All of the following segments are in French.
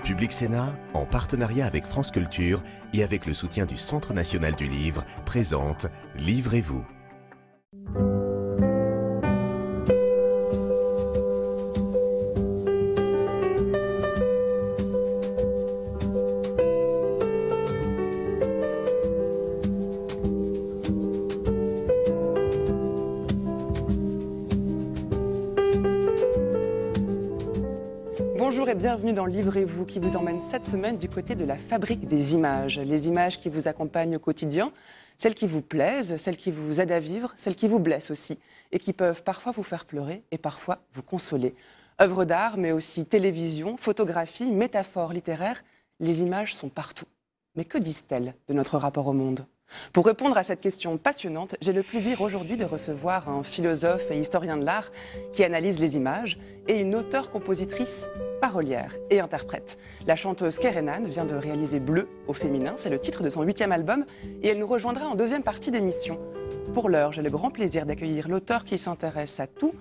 Public Sénat, en partenariat avec France Culture et avec le soutien du Centre national du livre, présente Livrez-vous. Bonjour et bienvenue dans Livrez-vous qui vous emmène cette semaine du côté de la fabrique des images. Les images qui vous accompagnent au quotidien, celles qui vous plaisent, celles qui vous aident à vivre, celles qui vous blessent aussi et qui peuvent parfois vous faire pleurer et parfois vous consoler. Œuvres d'art mais aussi télévision, photographie, métaphores littéraires, les images sont partout. Mais que disent-elles de notre rapport au monde ? Pour répondre à cette question passionnante, j'ai le plaisir aujourd'hui de recevoir un philosophe et historien de l'art qui analyse les images et une auteure-compositrice parolière et interprète. La chanteuse Kerenan vient de réaliser Bleu au féminin, c'est le titre de son 8e album et elle nous rejoindra en deuxième partie d'émission. Pour l'heure, j'ai le grand plaisir d'accueillir l'auteur qui s'intéresse à tout,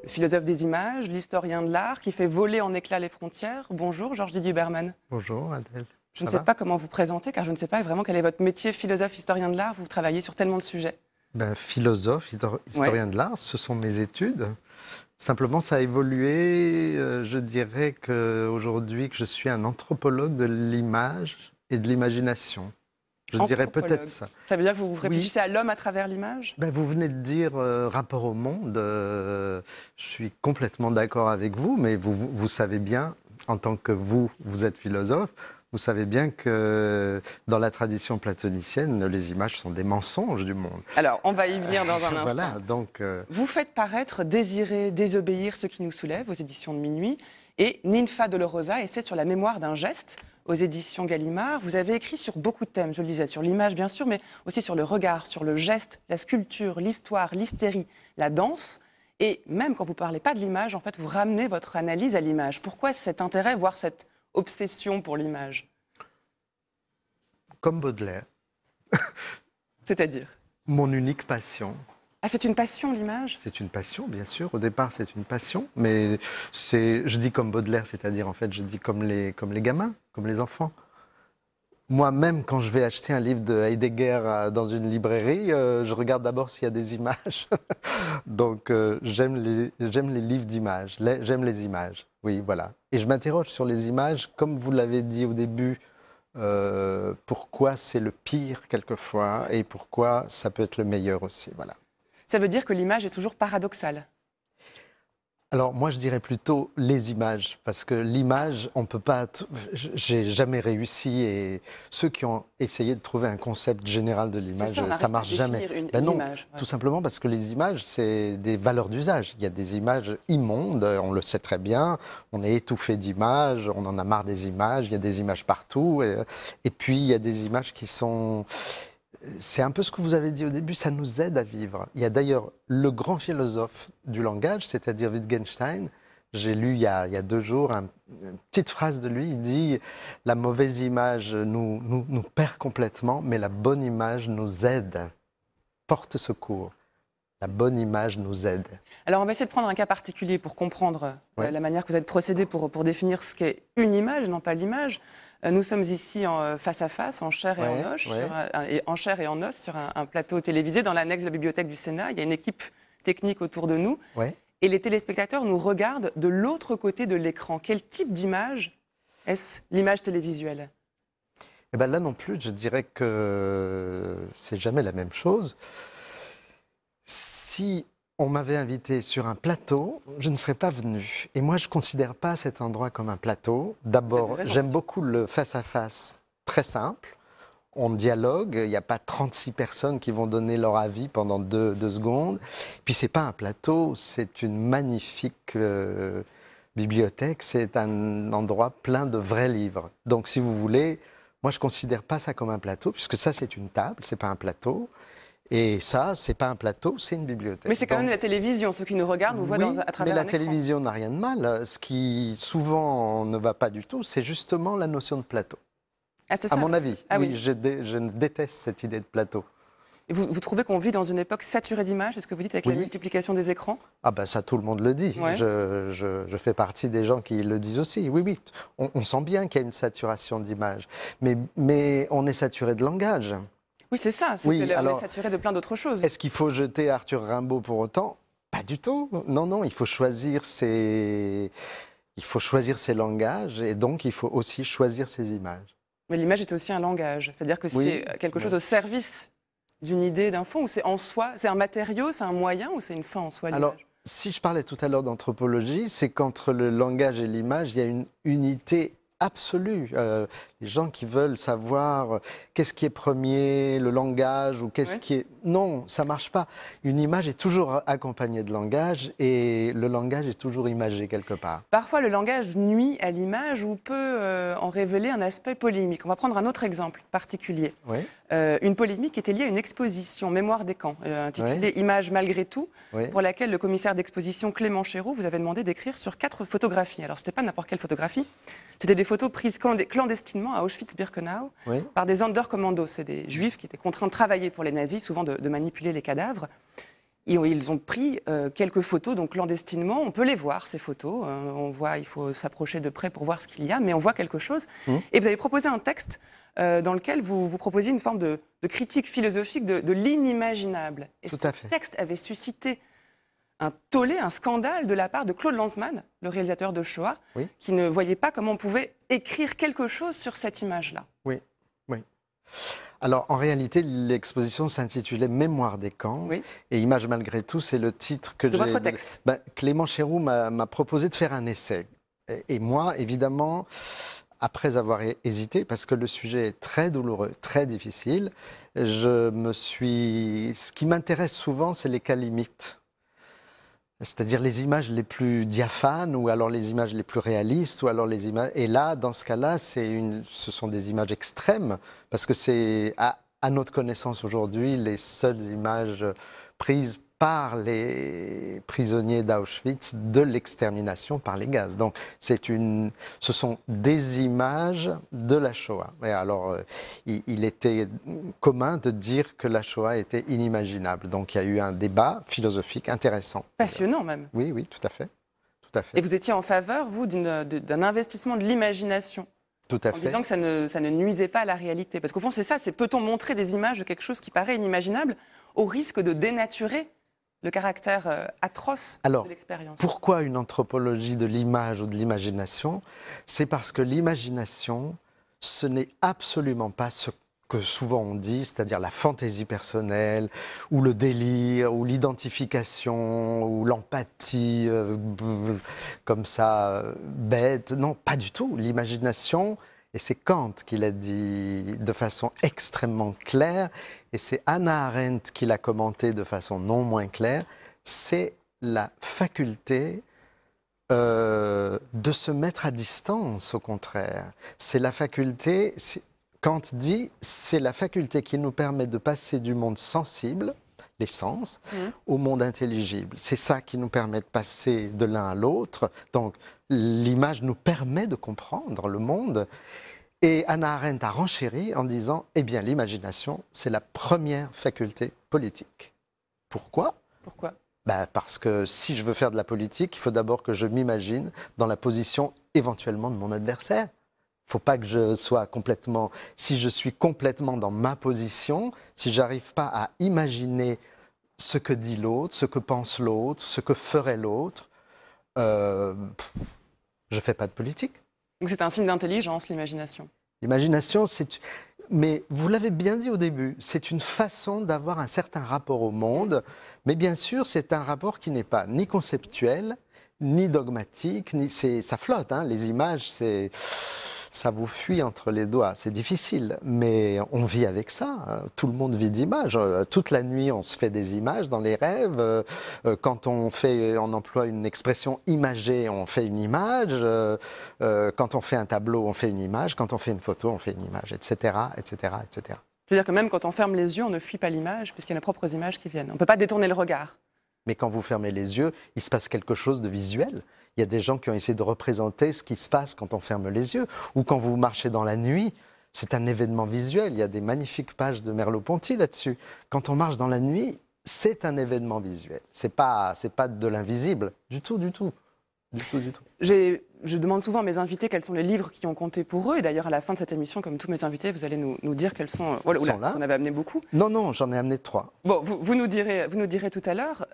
le philosophe des images, l'historien de l'art qui fait voler en éclats les frontières. Bonjour Georges Didier Huberman. Bonjour Adèle. Je ne sais pas comment vous présenter, car je ne sais pas vraiment quel est votre métier, philosophe, historien de l'art. Vous travaillez sur tellement de sujets. Philosophe, historien de l'art, ce sont mes études. Simplement, ça a évolué. Je dirais qu'aujourd'hui, que je suis un anthropologue de l'image et de l'imagination. Je dirais peut-être ça. Ça veut dire que vous réfléchissez à l'homme à travers l'image ? Vous venez de dire rapport au monde. Je suis complètement d'accord avec vous, mais vous savez bien, en tant que vous êtes philosophe, vous savez bien que dans la tradition platonicienne, les images sont des mensonges du monde. Alors, on va y venir dans un instant. Voilà, donc, Vous faites paraître Désirer, désobéir, ce qui nous soulève aux éditions de Minuit et Ninfa Dolorosa, essai sur la mémoire d'un geste aux éditions Gallimard. Vous avez écrit sur beaucoup de thèmes, je le disais, sur l'image bien sûr, mais aussi sur le regard, sur le geste, la sculpture, l'histoire, l'hystérie, la danse. Et même quand vous ne parlez pas de l'image, en fait, vous ramenez votre analyse à l'image. Pourquoi cet intérêt, voire cette obsession pour l'image? Comme Baudelaire. C'est-à-dire? Mon unique passion. Ah, c'est une passion, l'image? C'est une passion, bien sûr. Au départ, c'est une passion. Mais je dis comme Baudelaire, c'est-à-dire, en fait, je dis comme les gamins, comme les enfants. Moi-même, quand je vais acheter un livre de Heidegger dans une librairie, je regarde d'abord s'il y a des images. Donc, j'aime les livres d'images, j'aime les images. Oui, voilà. Et je m'interroge sur les images, comme vous l'avez dit au début, pourquoi c'est le pire quelquefois et pourquoi ça peut être le meilleur aussi. Voilà. Ça veut dire que l'image est toujours paradoxale? Alors moi je dirais plutôt les images, parce que l'image, on peut pas... J'ai jamais réussi, et ceux qui ont essayé de trouver un concept général de l'image, ça marche jamais. Non, image, ouais. Tout simplement parce que les images, c'est des valeurs d'usage. Il y a des images immondes, on le sait très bien, on est étouffé d'images, on en a marre des images, il y a des images partout, et puis il y a des images qui sont... C'est un peu ce que vous avez dit au début, ça nous aide à vivre. Il y a d'ailleurs le grand philosophe du langage, c'est-à-dire Wittgenstein. J'ai lu il y a 2 jours une petite phrase de lui, il dit « La mauvaise image nous perd complètement, mais la bonne image nous aide, porte secours. » La bonne image nous aide. Alors, on va essayer de prendre un cas particulier pour comprendre la manière que vous avez procédé pour définir ce qu'est une image, non pas l'image. Nous sommes ici face à face, en chair et en os, sur un plateau télévisé dans l'annexe de la bibliothèque du Sénat. Il y a une équipe technique autour de nous. Et les téléspectateurs nous regardent de l'autre côté de l'écran. Quel type d'image est-ce, l'image télévisuelle? Eh bien là non plus, je dirais que c'est jamais la même chose. Si on m'avait invité sur un plateau, je ne serais pas venu. Et moi, je ne considère pas cet endroit comme un plateau. D'abord, j'aime beaucoup le face-à-face très simple. On dialogue, il n'y a pas 36 personnes qui vont donner leur avis pendant 2 secondes. Puis, ce n'est pas un plateau, c'est une magnifique bibliothèque. C'est un endroit plein de vrais livres. Donc, si vous voulez, moi, je ne considère pas ça comme un plateau, puisque ça, c'est une table, ce n'est pas un plateau. Et ça, c'est pas un plateau, c'est une bibliothèque. Mais c'est quand même la télévision. Ceux qui nous regardent nous voient à travers un écran. Mais la télévision n'a rien de mal. Ce qui souvent ne va pas du tout, c'est justement la notion de plateau. Ah, c'est ça. À mon avis, oui. Je déteste cette idée de plateau. Et vous trouvez qu'on vit dans une époque saturée d'images, c'est ce que vous dites avec la multiplication des écrans? Ah ben ça, tout le monde le dit. Ouais. Je fais partie des gens qui le disent aussi. Oui, oui, on sent bien qu'il y a une saturation d'images. Mais on est saturé de langage. Oui, c'est ça. C'est Oui, qu'on alors, est saturé de plein d'autres choses. Est-ce qu'il faut jeter Arthur Rimbaud pour autant? Pas du tout. Non, non, il faut choisir ses langages et donc il faut aussi choisir ses images. Mais l'image est aussi un langage. C'est-à-dire que c'est quelque chose au service d'une idée, d'un fond, ou c'est en soi, c'est un matériau, c'est un moyen, ou c'est une fin en soi, l'image? Alors, si je parlais tout à l'heure d'anthropologie, c'est qu'entre le langage et l'image, il y a une unité absolue. Les gens qui veulent savoir qu'est-ce qui est premier, le langage, ou qu'est-ce qui est... Non, ça ne marche pas. Une image est toujours accompagnée de langage, et le langage est toujours imagé quelque part. Parfois, le langage nuit à l'image ou peut en révéler un aspect polémique. On va prendre un autre exemple particulier. Oui. Une polémique qui était liée à une exposition Mémoire des camps, intitulée Images malgré tout, pour laquelle le commissaire d'exposition Clément Chéroux vous avait demandé d'écrire sur 4 photographies. Alors, ce n'était pas n'importe quelle photographie, c'était des photos prises clandestinement à Auschwitz-Birkenau par des Sonderkommandos. C'est des juifs qui étaient contraints de travailler pour les nazis, souvent de manipuler les cadavres. Et ils ont pris quelques photos, donc clandestinement. On peut les voir, ces photos. On voit, il faut s'approcher de près pour voir ce qu'il y a, mais on voit quelque chose. Et vous avez proposé un texte dans lequel vous proposiez une forme de critique philosophique de l'inimaginable. Et ce texte avait suscité un tollé, un scandale de la part de Claude Lanzmann, le réalisateur de Shoah, qui ne voyait pas comment on pouvait écrire quelque chose sur cette image-là. Oui, oui. Alors, en réalité, l'exposition s'intitulait Mémoire des camps. Et Images malgré tout, c'est le titre que j'ai... De votre texte. Clément Chéroux m'a proposé de faire un essai. Et moi, évidemment, après avoir hésité, parce que le sujet est très douloureux, très difficile, ce qui m'intéresse souvent, c'est les cas limites. C'est-à-dire les images les plus diaphanes, ou alors les images les plus réalistes, ou alors les images... Et là, dans ce cas-là, ce sont des images extrêmes, parce que c'est, à notre connaissance aujourd'hui, les seules images prises par les prisonniers d'Auschwitz de l'extermination par les gaz. Donc, ce sont des images de la Shoah. Et alors, il était commun de dire que la Shoah était inimaginable. Donc, il y a eu un débat philosophique intéressant. Passionnant même. Oui, oui, tout à fait. Tout à fait. Et vous étiez en faveur, vous, d'un investissement de l'imagination? Tout à fait. En disant que ça ne nuisait pas à la réalité. Parce qu'au fond, c'est ça, c'est peut-on montrer des images de quelque chose qui paraît inimaginable au risque de dénaturer le caractère atroce de l'expérience? Pourquoi une anthropologie de l'image ou de l'imagination? C'est parce que l'imagination, ce n'est absolument pas ce que souvent on dit, c'est-à-dire la fantaisie personnelle, ou le délire, ou l'identification, ou l'empathie, comme ça, bête. Non, pas du tout. L'imagination, et c'est Kant qui l'a dit de façon extrêmement claire, et c'est Hannah Arendt qui l'a commenté de façon non moins claire, c'est la faculté de se mettre à distance, au contraire. C'est la faculté... Kant dit, c'est la faculté qui nous permet de passer du monde sensible, les sens, au monde intelligible. C'est ça qui nous permet de passer de l'un à l'autre. Donc, l'image nous permet de comprendre le monde. Et Hannah Arendt a renchéri en disant, eh bien, l'imagination, c'est la première faculté politique. Pourquoi? Pourquoi? Parce que si je veux faire de la politique, il faut d'abord que je m'imagine dans la position éventuellement de mon adversaire. Il ne faut pas que je sois complètement... Si je suis complètement dans ma position, si je n'arrive pas à imaginer ce que dit l'autre, ce que pense l'autre, ce que ferait l'autre, je ne fais pas de politique. Donc c'est un signe d'intelligence, l'imagination. L'imagination, c'est... Mais vous l'avez bien dit au début, c'est une façon d'avoir un certain rapport au monde. Mais bien sûr, c'est un rapport qui n'est pas ni conceptuel, ni dogmatique, ça flotte. Hein, les images, ça vous fuit entre les doigts. C'est difficile, mais on vit avec ça. Tout le monde vit d'images. Toute la nuit, on se fait des images dans les rêves. Quand on emploie une expression imagée, on fait une image. Quand on fait un tableau, on fait une image. Quand on fait une photo, on fait une image, etc., etc., etc. C'est-à-dire que même quand on ferme les yeux, on ne fuit pas l'image, puisqu'il y a nos propres images qui viennent. On ne peut pas détourner le regard. Mais quand vous fermez les yeux, il se passe quelque chose de visuel. Il y a des gens qui ont essayé de représenter ce qui se passe quand on ferme les yeux. Ou quand vous marchez dans la nuit, c'est un événement visuel. Il y a des magnifiques pages de Merleau-Ponty là-dessus. Quand on marche dans la nuit, c'est un événement visuel. C'est pas de l'invisible, du tout, du tout. Du tout, du tout. Je demande souvent à mes invités quels sont les livres qui ont compté pour eux. Et d'ailleurs, à la fin de cette émission, comme tous mes invités, vous allez nous dire quels sont... Voilà, Ils sont là. vous en avez amené beaucoup. Non, j'en ai amené 3. Bon, vous nous direz tout à l'heure.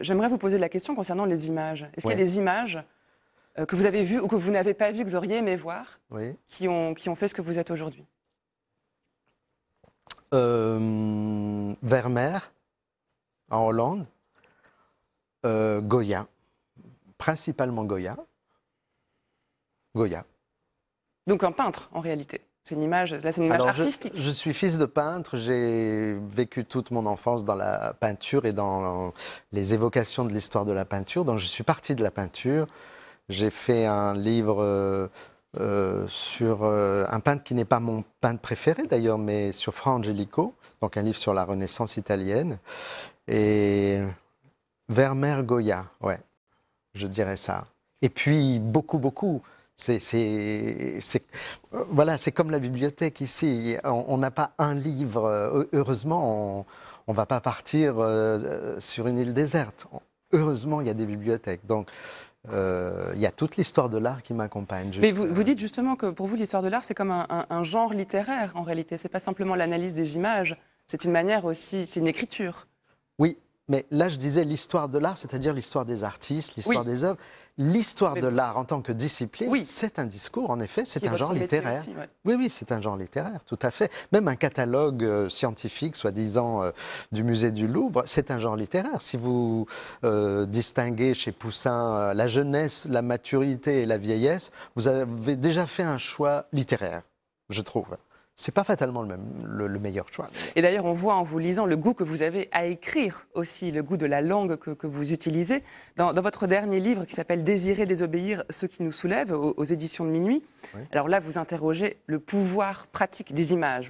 J'aimerais vous poser la question concernant les images. Est-ce qu'il y a des images que vous avez vues ou que vous n'avez pas vues, que vous auriez aimé voir, qui ont fait ce que vous êtes aujourd'hui? Vermeer, en Hollande. Goya. Principalement Goya. Donc un peintre, en réalité. C'est une image, là, c'est une image artistique. Je suis fils de peintre. J'ai vécu toute mon enfance dans la peinture et dans les évocations de l'histoire de la peinture. Donc je suis parti de la peinture. J'ai fait un livre sur un peintre qui n'est pas mon peintre préféré d'ailleurs, mais sur Fra Angelico, donc un livre sur la Renaissance italienne. Et Vermeer, Goya, ouais, je dirais ça. Et puis beaucoup. Voilà, c'est comme la bibliothèque ici. On n'a pas un livre. Heureusement, on ne va pas partir sur une île déserte. Heureusement, il y a des bibliothèques. Donc, il y a toute l'histoire de l'art qui m'accompagne. Mais vous dites justement que pour vous, l'histoire de l'art, c'est comme un genre littéraire en réalité. Ce n'est pas simplement l'analyse des images. C'est une manière aussi, c'est une écriture. Oui, mais là, je disais l'histoire de l'art, c'est-à-dire l'histoire des artistes, l'histoire des œuvres. L'histoire de l'art en tant que discipline, c'est un discours, en effet, c'est un genre littéraire. Aussi, oui, c'est un genre littéraire, tout à fait. Même un catalogue scientifique, soi-disant, du musée du Louvre, c'est un genre littéraire. Si vous distinguez chez Poussin la jeunesse, la maturité et la vieillesse, vous avez déjà fait un choix littéraire, je trouve. C'est pas fatalement le meilleur choix. Et d'ailleurs, on voit en vous lisant le goût que vous avez à écrire aussi, le goût de la langue que vous utilisez. Dans votre dernier livre qui s'appelle « Désirer, désobéir, ce qui nous soulève » aux éditions de Minuit, alors là, vous interrogez le pouvoir pratique des images,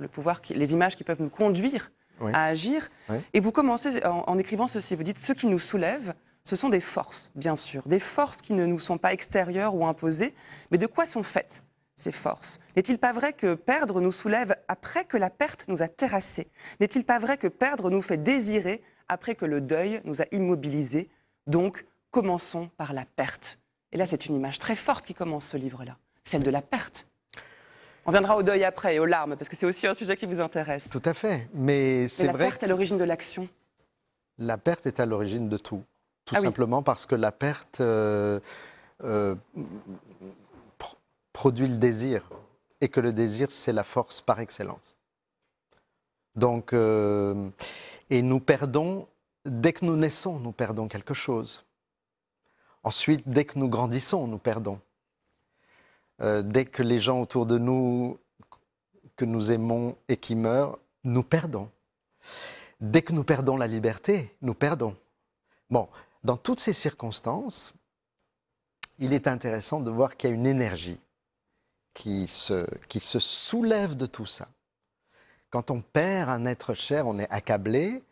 les images qui peuvent nous conduire à agir. Et vous commencez en écrivant ceci, vous dites « Ce qui nous soulève, ce sont des forces, bien sûr, des forces qui ne nous sont pas extérieures ou imposées, mais de quoi sont faites ces forces? N'est-il pas vrai que perdre nous soulève après que la perte nous a terrassés? N'est-il pas vrai que perdre nous fait désirer après que le deuil nous a immobilisés? Donc, commençons par la perte. Et là, c'est une image très forte qui commence ce livre-là, celle de la perte. On viendra au deuil après et aux larmes, parce que c'est aussi un sujet qui vous intéresse. Tout à fait, mais c'est vrai. La perte est à l'origine de l'action. La perte est à l'origine de tout. Tout simplement parce que la perte produit le désir, et que le désir, c'est la force par excellence. Donc, et nous perdons, dès que nous naissons, nous perdons quelque chose. Ensuite, dès que nous grandissons, nous perdons. Dès que les gens autour de nous, que nous aimons et qui meurent, nous perdons. Dès que nous perdons la liberté, nous perdons. Bon, dans toutes ces circonstances, il est intéressant de voir qu'il y a une énergie qui se soulève de tout ça. Quand on perd un être cher, on est accablé.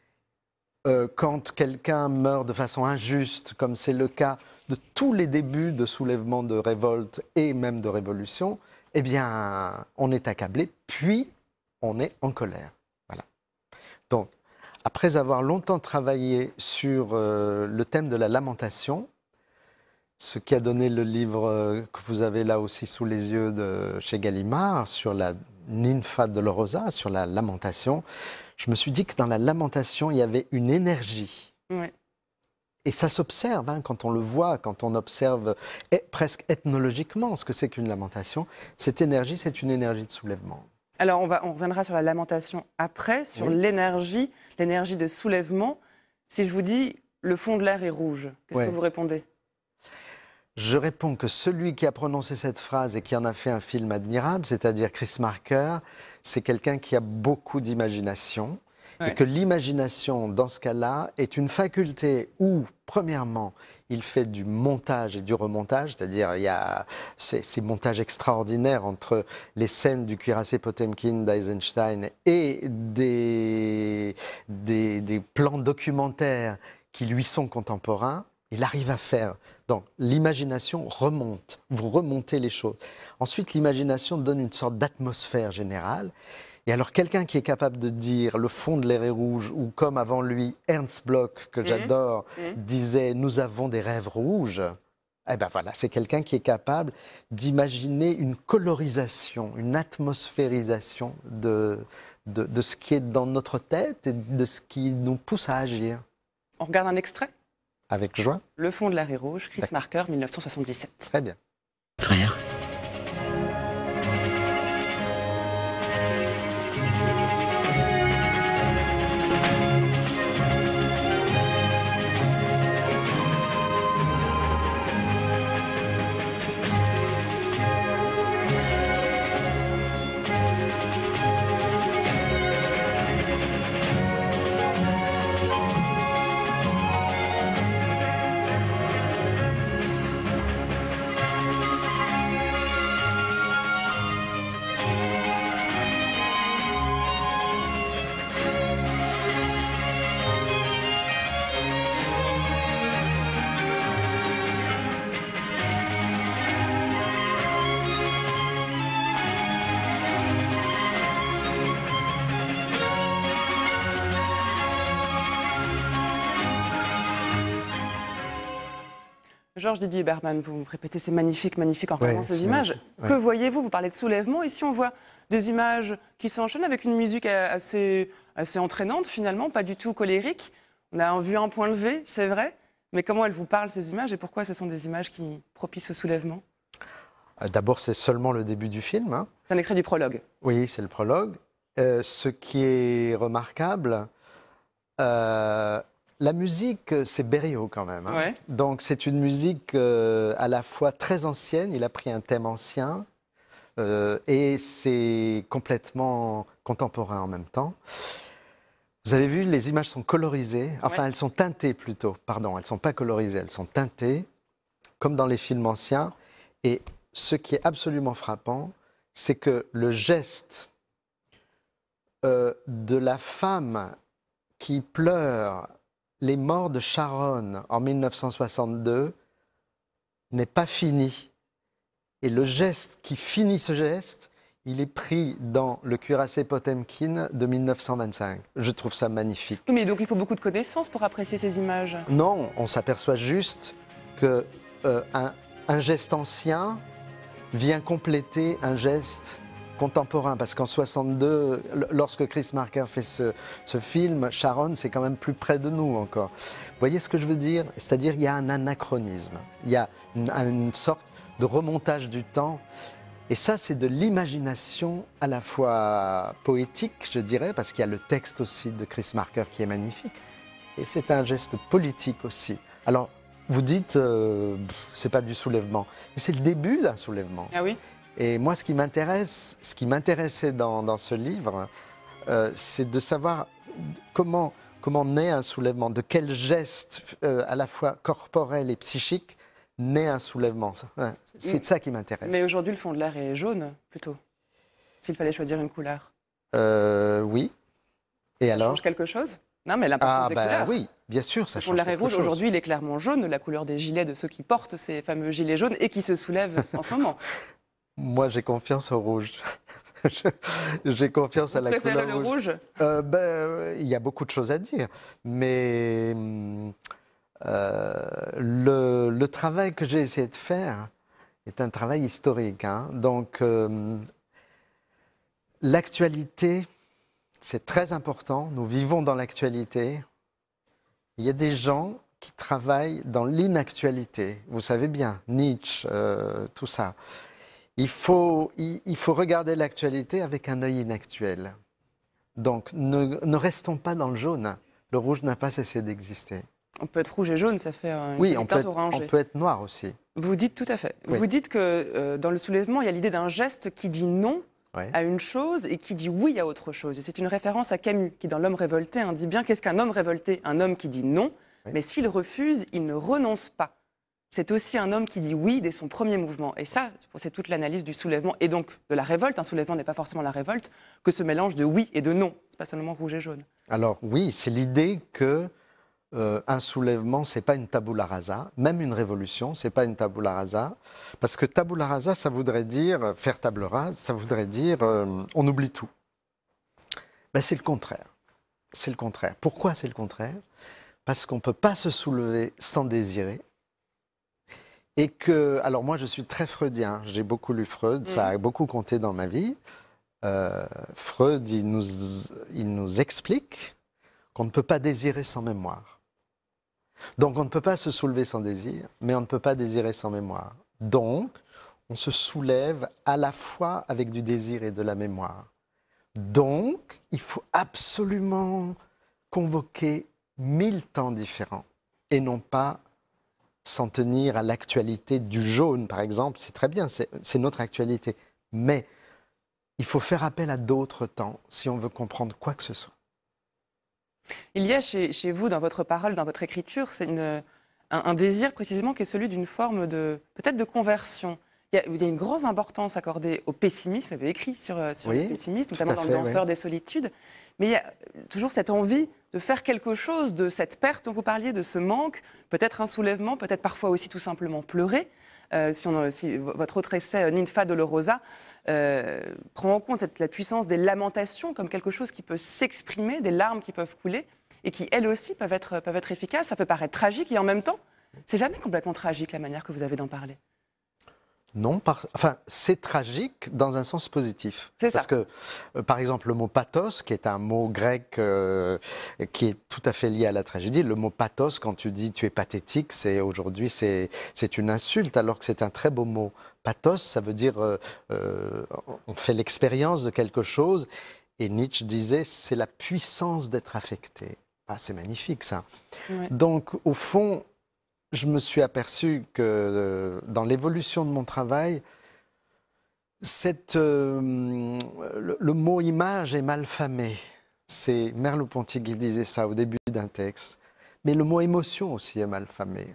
Quand quelqu'un meurt de façon injuste, comme c'est le cas de tous les débuts de soulèvement de révolte et même de révolution, eh bien, on est accablé, puis on est en colère. Voilà. Donc, après avoir longtemps travaillé sur le thème de la lamentation, ce qui a donné le livre que vous avez là aussi sous les yeux de chez Gallimard, sur la Ninfa Dolorosa, sur la lamentation, je me suis dit que dans la lamentation, il y avait une énergie. Et ça s'observe, hein, quand on le voit, quand on observe presque ethnologiquement ce que c'est qu'une lamentation. Cette énergie, c'est une énergie de soulèvement. Alors, on reviendra sur la lamentation après, sur l'énergie de soulèvement. Si je vous dis, le fond de l'air est rouge, qu'est-ce que vous répondez ? Je réponds que celui qui a prononcé cette phrase et qui en a fait un film admirable, c'est-à-dire Chris Marker, c'est quelqu'un qui a beaucoup d'imagination. Et que l'imagination, dans ce cas-là, est une faculté où, premièrement, il fait du montage et du remontage, c'est-à-dire il y a ces montages extraordinaires entre les scènes du cuirassé Potemkin d'Eisenstein et des plans documentaires qui lui sont contemporains. Il arrive à faire Donc l'imagination remonte, vous remontez les choses. Ensuite, l'imagination donne une sorte d'atmosphère générale. Et alors quelqu'un qui est capable de dire le fond de l'air est rouge, ou comme avant lui Ernst Bloch, que j'adore, disait nous avons des rêves rouges, eh ben voilà, c'est quelqu'un qui est capable d'imaginer une colorisation, une atmosphérisation de ce qui est dans notre tête et de ce qui nous pousse à agir. On regarde un extrait? Avec joie. Le fond de l'air est rouge, Chris Marker, 1977. Très bien. Frère. Georges Didier Berman, vous répétez, c'est magnifique, magnifique en regardant ces images. Ouais. Que voyez-vous? Vous parlez de soulèvement. Ici, on voit des images qui s'enchaînent avec une musique assez entraînante, finalement, pas du tout colérique. On a vu un point levé, c'est vrai. Mais comment elles vous parlent, ces images, et pourquoi ce sont des images qui propicient au soulèvement? D'abord, c'est seulement le début du film. Hein. C'est un extrait du prologue. Oui, c'est le prologue. Ce qui est remarquable, la musique, c'est Berio quand même. Hein. Ouais. Donc c'est une musique à la fois très ancienne, il a pris un thème ancien, et c'est complètement contemporain en même temps. Vous avez vu, les images sont colorisées, enfin elles sont teintées plutôt, pardon, elles ne sont pas colorisées, elles sont teintées, comme dans les films anciens. Et ce qui est absolument frappant, c'est que le geste de la femme qui pleure les morts de Sharon en 1962 n'est pas fini. Et le geste qui finit ce geste, il est pris dans le cuirassé Potemkin de 1925. Je trouve ça magnifique. Oui, mais donc il faut beaucoup de connaissances pour apprécier ces images. Non, on s'aperçoit juste que un geste ancien vient compléter un geste contemporain, parce qu'en 62, lorsque Chris Marker fait ce film, Sharon, c'est quand même plus près de nous encore. Vous voyez ce que je veux dire? C'est-à-dire qu'il y a un anachronisme, il y a une sorte de remontage du temps, et ça, c'est de l'imagination à la fois poétique, je dirais, parce qu'il y a le texte aussi de Chris Marker qui est magnifique, et c'est un geste politique aussi. Alors, vous dites, c'est pas du soulèvement, mais c'est le début d'un soulèvement. Ah oui? Et moi, ce qui m'intéressait dans ce livre, c'est de savoir comment naît un soulèvement, de quel geste à la fois corporel et psychique naît un soulèvement. C'est ça qui m'intéresse. Mais aujourd'hui, le fond de l'air est jaune, plutôt. S'il fallait choisir une couleur. Oui. Et Ça alors? change quelque chose? Non, mais l'importance des couleurs. Oui, bien sûr, ça Le fond change de l'air est quelque rouge. chose. Aujourd'hui, il est clairement jaune, la couleur des gilets de ceux qui portent ces fameux gilets jaunes et qui se soulèvent en ce moment. Moi, j'ai confiance au rouge. J'ai confiance à la couleur Préférez le rouge? Il y a beaucoup de choses à dire, mais le travail que j'ai essayé de faire est un travail historique. Hein. Donc, l'actualité, c'est très important. Nous vivons dans l'actualité. Il y a des gens qui travaillent dans l'inactualité. Vous savez bien, Nietzsche, tout ça. Il faut regarder l'actualité avec un œil inactuel. Donc, ne restons pas dans le jaune. Le rouge n'a pas cessé d'exister. On peut être rouge et jaune, ça fait une Oui, teinte orangée. on peut être noir aussi. Vous dites tout à fait. Oui. Vous dites que dans le soulèvement, il y a l'idée d'un geste qui dit non à une chose et qui dit oui à autre chose. Et c'est une référence à Camus, qui dans L'homme révolté dit bien qu'est-ce qu'un homme révolté? Un homme qui dit non, mais s'il refuse, il ne renonce pas. C'est aussi un homme qui dit oui dès son premier mouvement. Et ça, c'est toute l'analyse du soulèvement et donc de la révolte. Un soulèvement n'est pas forcément la révolte, que ce mélange de oui et de non. C'est pas seulement rouge et jaune. Alors oui, c'est l'idée que un soulèvement, c'est pas une tabula rasa. Même une révolution, c'est pas une tabula rasa. Parce que tabula rasa, ça voudrait dire, faire table rase, ça voudrait dire, on oublie tout. Ben, c'est le contraire. C'est le contraire. Pourquoi c'est le contraire? Parce qu'on ne peut pas se soulever sans désirer. Et que, alors moi je suis très freudien, j'ai beaucoup lu Freud, ça a beaucoup compté dans ma vie. Freud, il nous explique qu'on ne peut pas désirer sans mémoire. Donc on ne peut pas se soulever sans désir, mais on ne peut pas désirer sans mémoire. Donc on se soulève à la fois avec du désir et de la mémoire. Donc il faut absolument convoquer 1000 temps différents et non pas s'en tenir à l'actualité du jaune, par exemple. C'est très bien, c'est notre actualité. Mais il faut faire appel à d'autres temps si on veut comprendre quoi que ce soit. Il y a chez vous, dans votre parole, dans votre écriture, c'est un désir précisément qui est celui d'une forme peut-être de conversion. Il y a une grande importance accordée au pessimisme, vous avez écrit sur Oui, le pessimisme, notamment dans Le Danseur des solitudes, mais il y a toujours cette envie de faire quelque chose de cette perte dont vous parliez, de ce manque, peut-être un soulèvement, peut-être parfois aussi tout simplement pleurer. Si votre autre essai, Ninfa Dolorosa, prend en compte la puissance des lamentations comme quelque chose qui peut s'exprimer, des larmes qui peuvent couler, et qui, elles aussi, peuvent être efficaces. Ça peut paraître tragique, et en même temps, c'est jamais complètement tragique la manière que vous avez d'en parler. Non, enfin, c'est tragique dans un sens positif. C'est ça. Parce que, par exemple, le mot pathos, qui est un mot grec qui est tout à fait lié à la tragédie, le mot pathos, quand tu dis tu es pathétique, aujourd'hui c'est une insulte, alors que c'est un très beau mot. Pathos, ça veut dire on fait l'expérience de quelque chose, et Nietzsche disait c'est la puissance d'être affecté. Ah, c'est magnifique ça. Ouais. Donc, au fond, je me suis aperçu que dans l'évolution de mon travail, le mot image est mal famé. C'est Merleau-Ponty qui disait ça au début d'un texte. Mais le mot émotion aussi est mal famé.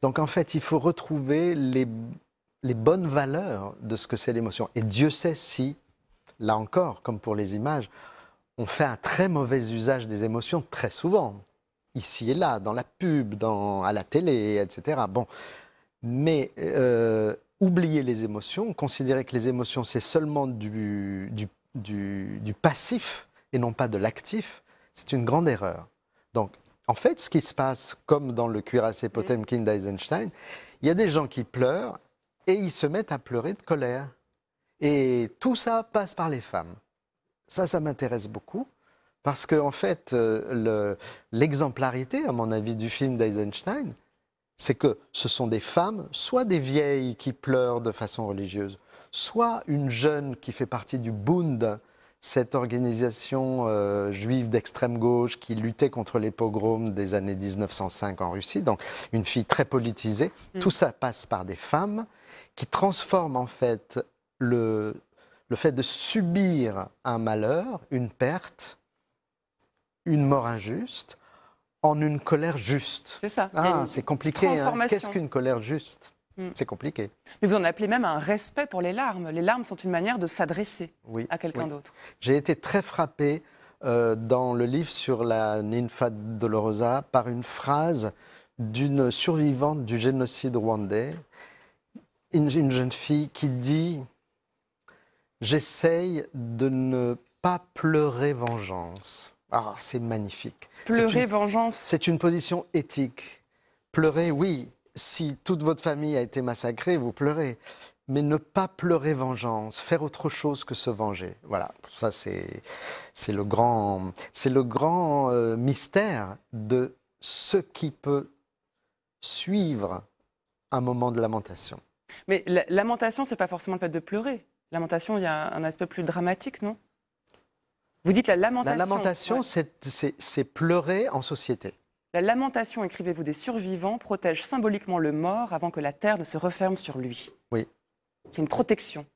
Donc en fait, il faut retrouver les bonnes valeurs de ce que c'est l'émotion. Et Dieu sait si, là encore, comme pour les images, on fait un très mauvais usage des émotions très souvent. Ici et là, dans la pub, à la télé, etc. Bon, mais oublier les émotions, considérer que les émotions, c'est seulement du passif et non pas de l'actif, c'est une grande erreur. Donc, en fait, ce qui se passe, comme dans le Cuirassé Potemkin d'Eisenstein, il y a des gens qui pleurent et ils se mettent à pleurer de colère. Et tout ça passe par les femmes. Ça m'intéresse beaucoup. Parce qu'en fait, l'exemplarité, à mon avis, du film d'Eisenstein, c'est que ce sont des femmes, soit des vieilles qui pleurent de façon religieuse, soit une jeune qui fait partie du Bund, cette organisation juive d'extrême gauche qui luttait contre les pogroms des années 1905 en Russie, donc une fille très politisée. Tout ça passe par des femmes qui transforment en fait le fait de subir un malheur, une perte, une mort injuste, en une colère juste. C'est ça. Ah, c'est compliqué. Hein. Qu'est-ce qu'une colère juste? C'est compliqué. Mais vous en appelez même un respect pour les larmes. Les larmes sont une manière de s'adresser à quelqu'un d'autre. J'ai été très frappé dans le livre sur la Ninfa Dolorosa par une phrase d'une survivante du génocide rwandais, une jeune fille qui dit « J'essaye de ne pas pleurer vengeance ». Ah, c'est magnifique. Pleurer vengeance. C'est une position éthique. Pleurer, oui, si toute votre famille a été massacrée, vous pleurez. Mais ne pas pleurer vengeance, faire autre chose que se venger. Voilà, ça c'est le grand mystère de ce qui peut suivre un moment de lamentation. Mais la lamentation, c'est pas forcément le fait de pleurer. Lamentation, il y a un aspect plus dramatique, non ? Vous dites la lamentation. La lamentation, c'est pleurer en société. La lamentation, écrivez-vous, des survivants protège symboliquement le mort avant que la terre ne se referme sur lui. Oui. C'est une protection.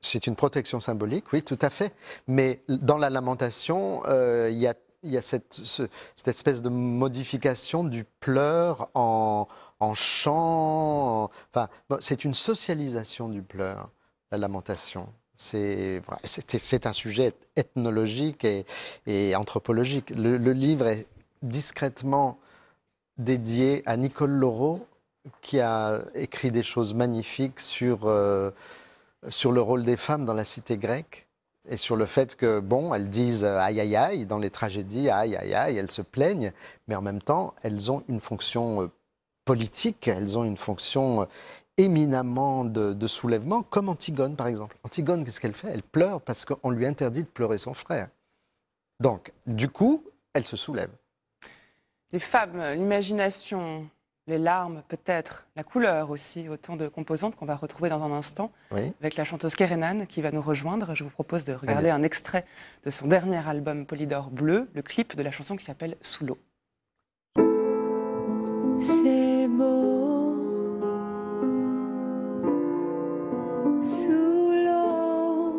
C'est une protection symbolique, oui, tout à fait. Mais dans la lamentation, il y a cette espèce de modification du pleur en chant. Enfin, c'est une socialisation du pleur, la lamentation. C'est un sujet ethnologique et anthropologique. Le livre est discrètement dédié à Nicole Laureau, qui a écrit des choses magnifiques sur le rôle des femmes dans la cité grecque et sur le fait que, bon, elles disent aïe aïe aïe dans les tragédies, aïe aïe aïe, elles se plaignent, mais en même temps, elles ont une fonction politique, elles ont une fonction éminemment de soulèvement, comme Antigone par exemple. Antigone, qu'est-ce qu'elle fait? Elle pleure parce qu'on lui interdit de pleurer son frère. Donc, du coup, elle se soulève. Les femmes, l'imagination, les larmes peut-être, la couleur aussi, autant de composantes qu'on va retrouver dans un instant Oui. avec la chanteuse Kerenan qui va nous rejoindre. Je vous propose de regarder un extrait de son dernier album Polydor Bleu, le clip de la chanson qui s'appelle Sous l'eau. C'est beau sous l'eau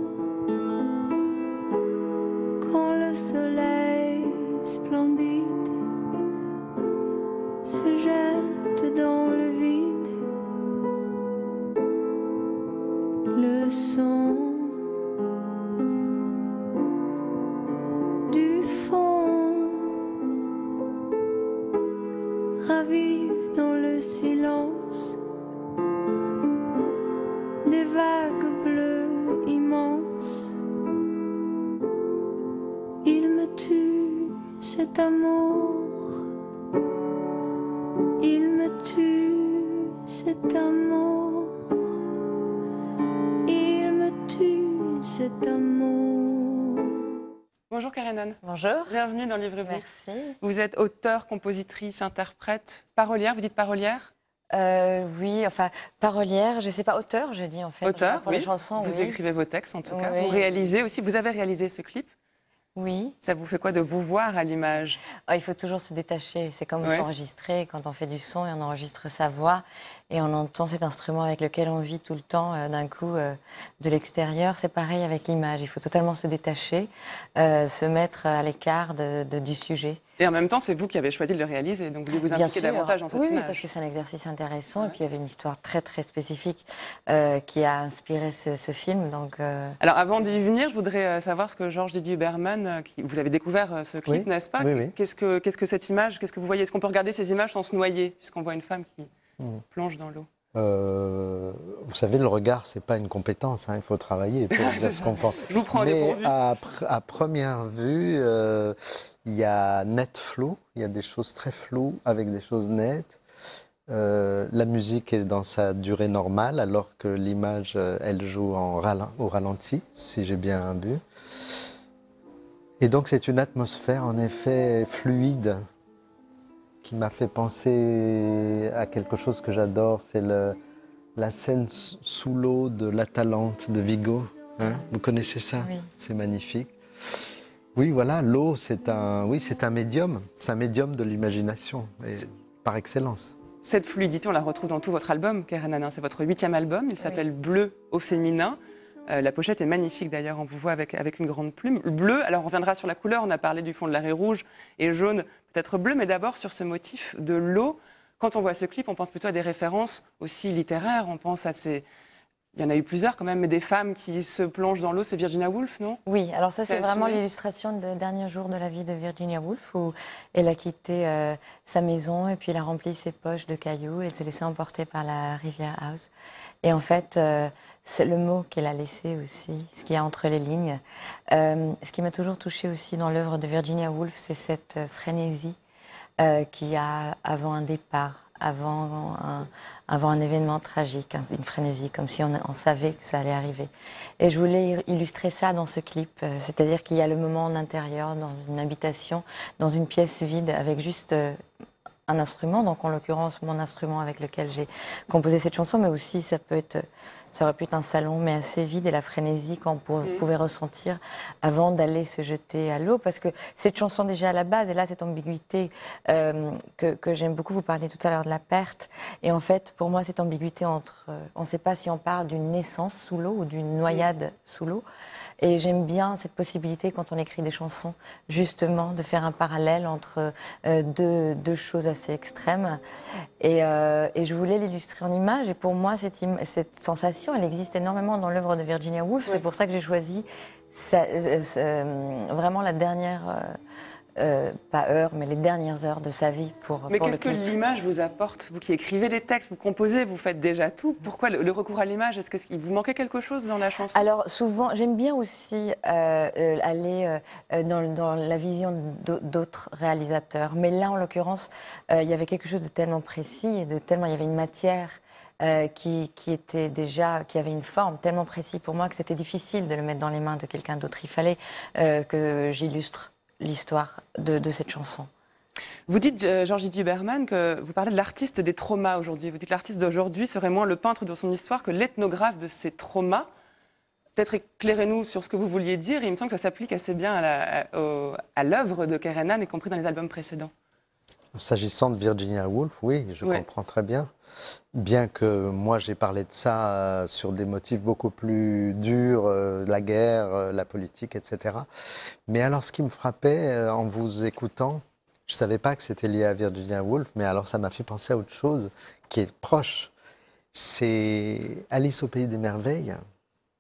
quand le soleil splendide se jette dans le vide, le son du fond ravive dans le silence des vagues bleues immenses. Il me tue cet amour. Il me tue cet amour, il me tue cet amour. Bonjour Kerenan. Bonjour. Bienvenue dans Livrez-vous. Merci. Vous êtes auteure, compositrice, interprète, parolière, vous dites parolière? Oui, enfin, parolière, je ne sais pas, auteur, je dis en fait. Auteur, pour oui. les chansons, Vous oui. écrivez vos textes en tout cas. Oui. Vous réalisez aussi, vous avez réalisé ce clip. Oui. Ça vous fait quoi de vous voir à l'image? Il faut toujours se détacher. C'est comme Ouais. s'enregistrer quand on fait du son et on enregistre sa voix et on entend cet instrument avec lequel on vit tout le temps d'un coup de l'extérieur. C'est pareil avec l'image. Il faut totalement se détacher, se mettre à l'écart du sujet. Et en même temps, c'est vous qui avez choisi de le réaliser, donc vous voulez vous Bien impliquer sûr. davantage dans cette oui, image. parce que c'est un exercice intéressant. Ouais. Et puis il y avait une histoire très très spécifique qui a inspiré ce film. Donc, Alors avant d'y venir, je voudrais savoir ce que Georges Didier Huberman, vous avez découvert ce clip, Oui. n'est-ce pas? Oui, oui. Qu'est-ce que cette image, qu'est-ce que vous voyez? Est-ce qu'on peut regarder ces images sans se noyer, puisqu'on voit une femme qui plonge dans l'eau? Vous savez, le regard, c'est pas une compétence, hein, il faut travailler pour bien se comprendre. Je vous prends au Mais dépourvu. à première vue, il y a net flou, il y a des choses très floues avec des choses nettes. La musique est dans sa durée normale, alors que l'image, elle joue au ralenti, si j'ai bien vu. Et donc c'est une atmosphère en effet fluide qui m'a fait penser à quelque chose que j'adore, c'est la scène sous l'eau de l'Atalante de Vigo. Hein, vous connaissez ça? Oui. C'est magnifique. Oui, voilà, l'eau, c'est un médium. C'est un médium de l'imagination, par excellence. Cette fluidité, on la retrouve dans tout votre album, Kerenan. C'est votre 8e album, il s'appelle Bleu au féminin. La pochette est magnifique d'ailleurs, on vous voit avec une grande plume. Bleu, alors on reviendra sur la couleur, on a parlé du fond de l'arrêt rouge et jaune, peut-être bleu, mais d'abord sur ce motif de l'eau. Quand on voit ce clip, on pense plutôt à des références aussi littéraires, on pense à ces... Il y en a eu plusieurs quand même, mais des femmes qui se plongent dans l'eau, c'est Virginia Woolf, non? Oui, alors ça c'est vraiment assumé. l'illustration des derniers jours de la vie de Virginia Woolf où elle a quitté sa maison et puis elle a rempli ses poches de cailloux et elle s'est laissée emporter par la rivière Ouse. Et en fait, c'est le mot qu'elle a laissé aussi, ce qu'il y a entre les lignes. Ce qui m'a toujours touchée aussi dans l'œuvre de Virginia Woolf, c'est cette frénésie qu'il y a avant un départ, avant un événement tragique, une frénésie, comme si on savait que ça allait arriver. Et je voulais illustrer ça dans ce clip, c'est-à-dire qu'il y a le moment en intérieur, dans une habitation, dans une pièce vide, avec juste un instrument, donc en l'occurrence mon instrument avec lequel j'ai composé cette chanson, mais aussi ça aurait pu être un salon, mais assez vide, et la frénésie qu'on pouvait ressentir avant d'aller se jeter à l'eau. Parce que cette chanson, déjà à la base, et là, cette ambiguïté que j'aime beaucoup, vous parliez tout à l'heure de la perte. Et en fait, pour moi, cette ambiguïté entre... on ne sait pas si on parle d'une naissance sous l'eau ou d'une noyade sous l'eau. Et j'aime bien cette possibilité, quand on écrit des chansons, justement, de faire un parallèle entre deux choses assez extrêmes. Et je voulais l'illustrer en image. Et pour moi, cette sensation, elle existe énormément dans l'œuvre de Virginia Woolf. Oui. C'est pour ça que j'ai choisi vraiment la dernière pas heures, mais les dernières heures de sa vie pour Mais pour qu'est-ce que le clip. l'image vous apporte? Vous qui écrivez des textes, vous composez, vous faites déjà tout. Pourquoi le recours à l'image? Est-ce qu'il vous manquait quelque chose dans la chanson? Alors souvent, j'aime bien aussi aller dans la vision d'autres réalisateurs. Mais là, en l'occurrence, il y avait quelque chose de tellement précis et de tellement, il y avait une matière qui était déjà, qui avait une forme tellement précise pour moi que c'était difficile de le mettre dans les mains de quelqu'un d'autre. Il fallait que j'illustre l'histoire de cette chanson. Vous dites, Georgie Duberman, que vous parlez de l'artiste des traumas aujourd'hui. Vous dites que l'artiste d'aujourd'hui serait moins le peintre de son histoire que l'ethnographe de ses traumas. Peut-être éclairez-nous sur ce que vous vouliez dire. Il me semble que ça s'applique assez bien à l'œuvre de Kerenan, y compris dans les albums précédents. S'agissant de Virginia Woolf, oui, je comprends très bien. Bien que moi j'ai parlé de ça sur des motifs beaucoup plus durs, la guerre, la politique, etc. Mais alors ce qui me frappait en vous écoutant, je ne savais pas que c'était lié à Virginia Woolf, mais alors ça m'a fait penser à autre chose qui est proche. C'est Alice au Pays des Merveilles